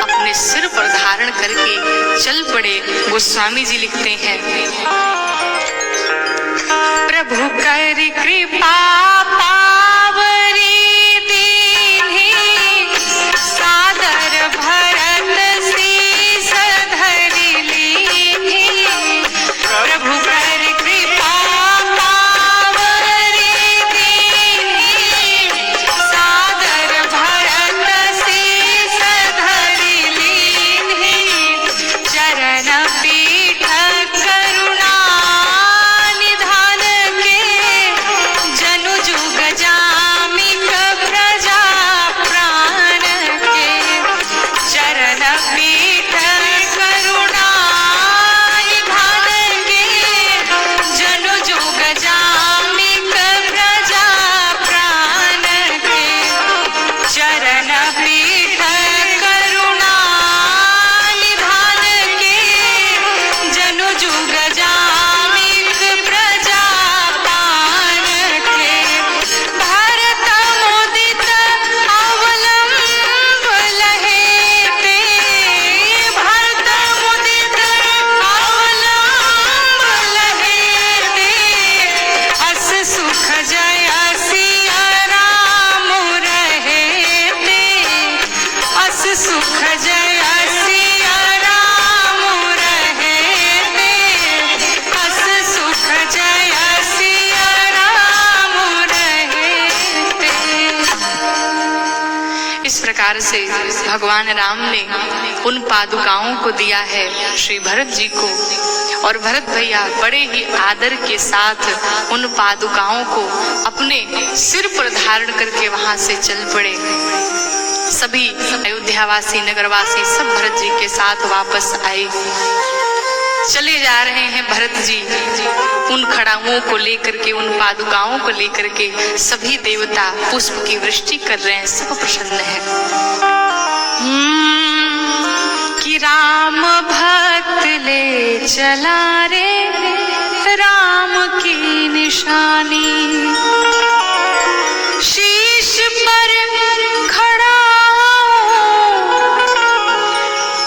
अपने सिर पर धारण करके चल पड़े। गोस्वामी जी लिखते हैं प्रभु कर कृपा पावरी दीन्ही, सादर भरत शीस धरि लीन्ही। प्रभु कर कृपा गजा प्रकार से भगवान राम ने उन पादुकाओं को दिया है श्री भरत जी को। और भरत भैया बड़े ही आदर के साथ उन पादुकाओं को अपने सिर पर धारण करके वहां से चल पड़े। सभी अयोध्यावासी नगरवासी सब भरत जी के साथ वापस आए। चले जा रहे हैं भरत जी उन खड़ाओं को लेकर के, उन पादुकाओं को लेकर के। सभी देवता पुष्प की वृष्टि कर रहे हैं, सब प्रसन्न है। कि राम भक्त ले चला रे राम की निशानी, शीश पर खड़ा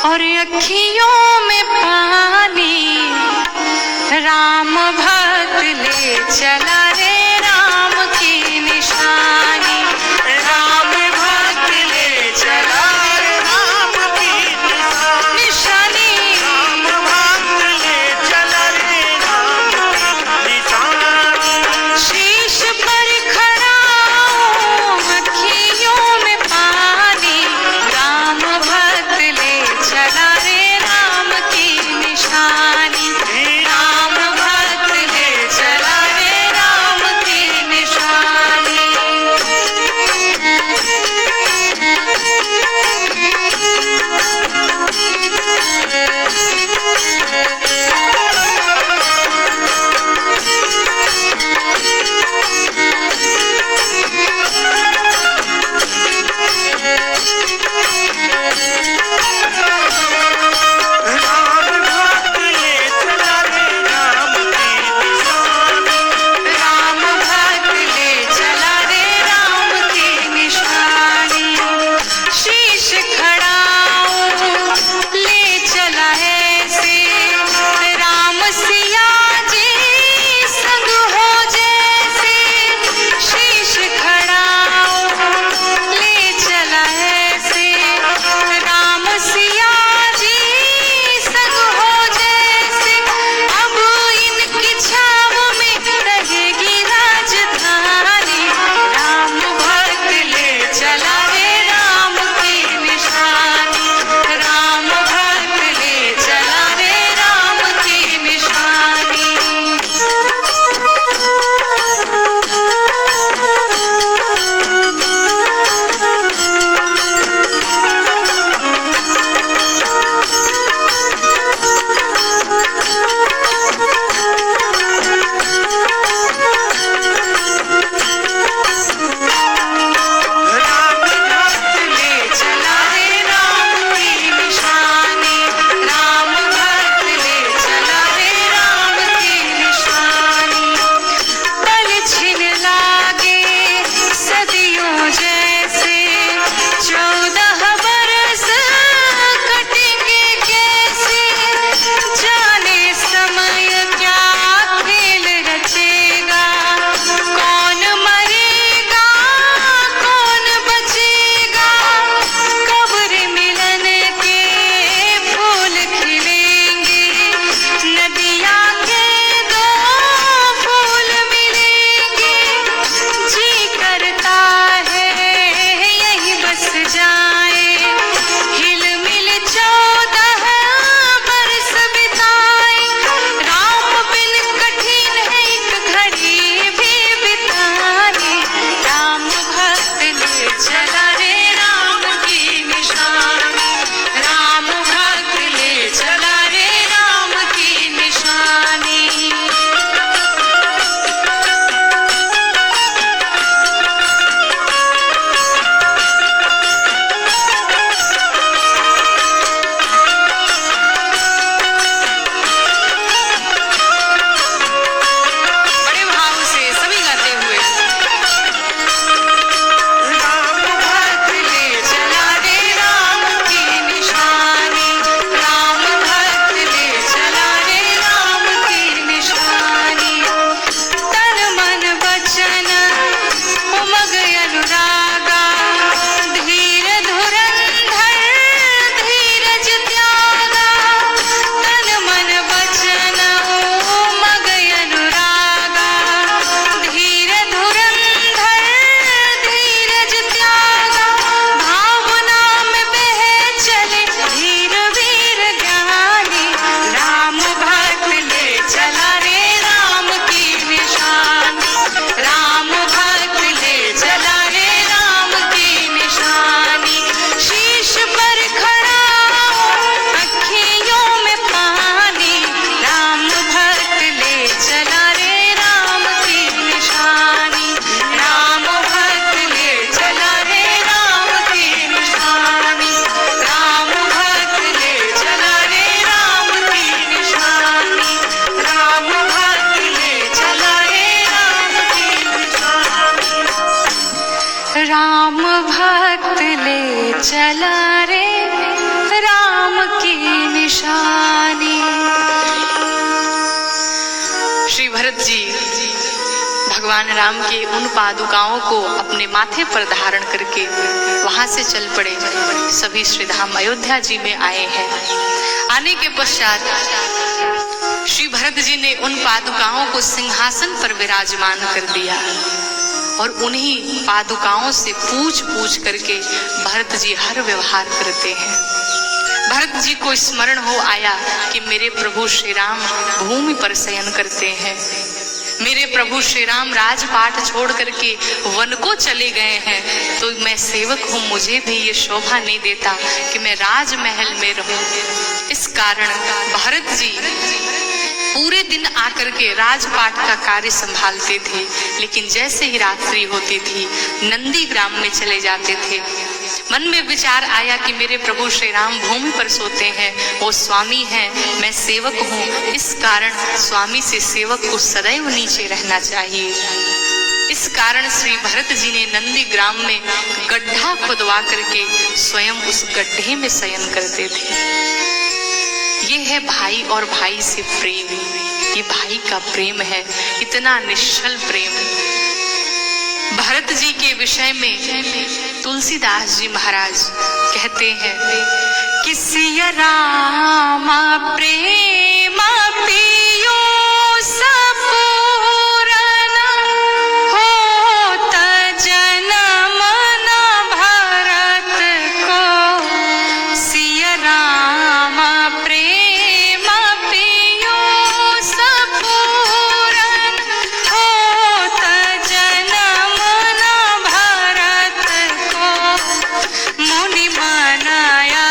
और अखियों में पानी, राम भक्त ले चला रे राम की निशानी, राम भक्त ले चला रे राम की निशानी, राम भक्त ले चला रे राम की निशानी, शीश पर खड़ा अखियों में पानी, राम भक्त ले चला रे राम की निशानी, राम भक्त ले चला रे राम की निशानी। चला रे राम की निशानी। श्री भरत जी भगवान राम के उन पादुकाओं को अपने माथे पर धारण करके वहां से चल पड़े। सभी श्रीधाम अयोध्या जी में आए हैं। आने के पश्चात श्री भरत जी ने उन पादुकाओं को सिंहासन पर विराजमान कर दिया और उन्हीं पादुकाओं से पूछ पूछ करके भरत जी हर व्यवहार करते हैं। भरत जी को स्मरण हो आया कि मेरे प्रभु श्री राम भूमि पर शयन करते हैं, मेरे प्रभु श्री राम राजपाट छोड़ करके वन को चले गए हैं, तो मैं सेवक हूँ, मुझे भी ये शोभा नहीं देता कि मैं राजमहल में रहूं। इस कारण भरत जी पूरे दिन आकर के राजपाट का कार्य संभालते थे, लेकिन जैसे ही रात्रि होती थी नंदी ग्राम में चले जाते थे। मन में विचार आया कि मेरे प्रभु श्री राम भूमि पर सोते हैं, वो स्वामी हैं, मैं सेवक हूँ, इस कारण स्वामी से सेवक को सदैव नीचे रहना चाहिए। इस कारण श्री भरत जी ने नंदी ग्राम में गड्ढा खुदवा करके स्वयं उस गड्ढे में शयन करते थे। ये है भाई और भाई से प्रेम, ये भाई का प्रेम है, इतना निश्चल प्रेम। भरत जी के विषय में तुलसीदास जी महाराज कहते हैं कि सिया रामा प्रेम पियो सपूरन होत जन्म न भरत को। सिया रामा प्रेम पियो सपूरन होत जन्म न भरत को। मुनि मनाया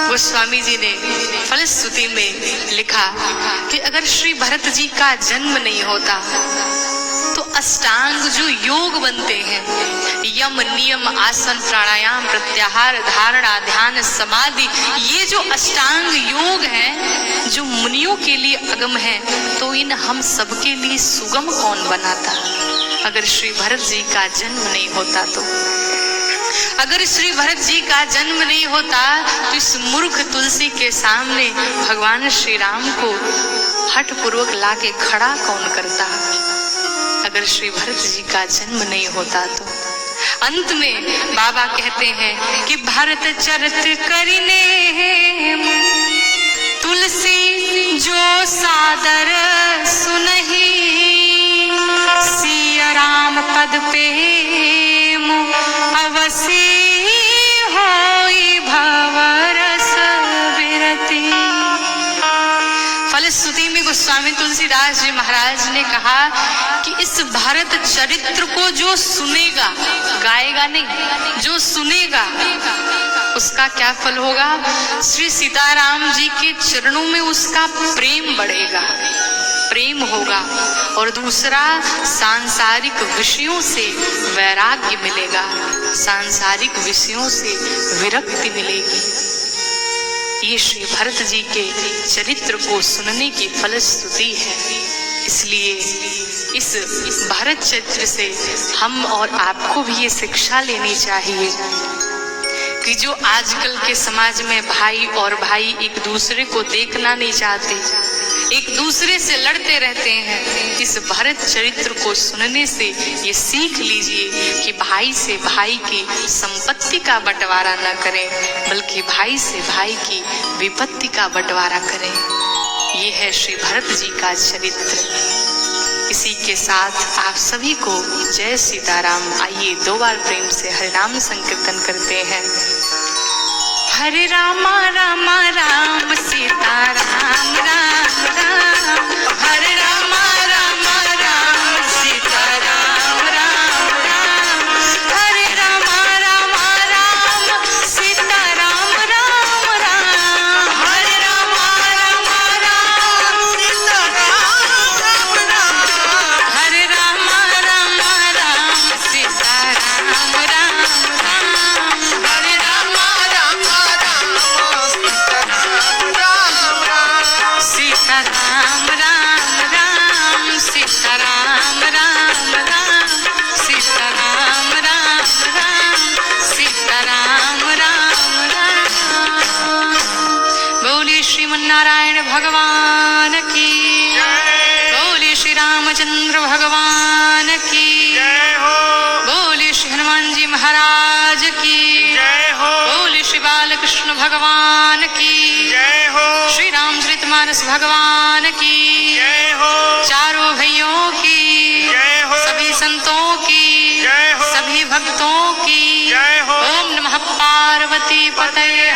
गोस्वामी जी ने फलश्रुति में लिखा कि अगर श्री भरत जी का जन्म नहीं होता तो अष्टांग जो योग बनते हैं, यम नियम आसन प्राणायाम प्रत्याहार धारणा ध्यान समाधि, ये जो अष्टांग योग हैं जो मुनियों के लिए अगम है, तो इन हम सबके लिए सुगम कौन बनाता अगर श्री भरत जी का जन्म नहीं होता तो। अगर श्री भरत जी का जन्म नहीं होता तो इस मूर्ख तुलसी के सामने भगवान श्री राम को हठ पूर्वक लाके खड़ा कौन करता अगर श्री भरत जी का जन्म नहीं होता तो। अंत में बाबा कहते हैं कि भरत चरित करिने तुलसी जो सादर सुनहि, सिया राम पद पे अवसी होई भवरस विरति। फलश्रुति में गोस्वामी तुलसीदास जी महाराज ने कहा कि इस भरत चरित्र को जो सुनेगा, गाएगा नहीं, जो सुनेगा उसका क्या फल होगा? श्री सीताराम जी के चरणों में उसका प्रेम बढ़ेगा, प्रेम होगा, और दूसरा सांसारिक विषयों से वैराग्य मिलेगा, सांसारिक विषयों से विरक्ति मिलेगी। ये श्री भरत जी के चरित्र को सुनने की फलश्रुति है। इसलिए इस भरत चरित्र से हम और आपको भी ये शिक्षा लेनी चाहिए कि जो आजकल के समाज में भाई और भाई एक दूसरे को देखना नहीं चाहते, एक दूसरे से लड़ते रहते हैं, इस भरत चरित्र को सुनने से ये सीख लीजिए कि भाई से भाई की संपत्ति का बंटवारा न करें, बल्कि भाई से भाई की विपत्ति का बंटवारा करें। ये है श्री भरत जी का चरित्र। इसी के साथ आप सभी को जय सीताराम। आइए 2 बार प्रेम से हरिनाम संकीर्तन करते हैं। हरे रामा रामा राम सीताराम राम राम, हरे रामा रामा राम सीताराम राम राम, हरे रामा रामा राम सीताराम राम राम, हरे रामा रामा राम सीताराम राम राम, हरे रामा रामा राम सीताराम राम राम, हरे रामा रामा सीताराम राम राम, सीताराम राम राम, सीताराम राम राम, सीताराम राम राम। बोले श्रीमन्नारायण भगवान की, बोले श्री रामचंद्र भगवान की, बोले श्री हनुमान जी महाराज की, बोले श्री बालकृष्ण भगवान की, श्री रामचरितमानस भगवान की, चारों भैयों की, सभी संतों की, सभी भक्तों की। ओम नमः पार्वती पतये।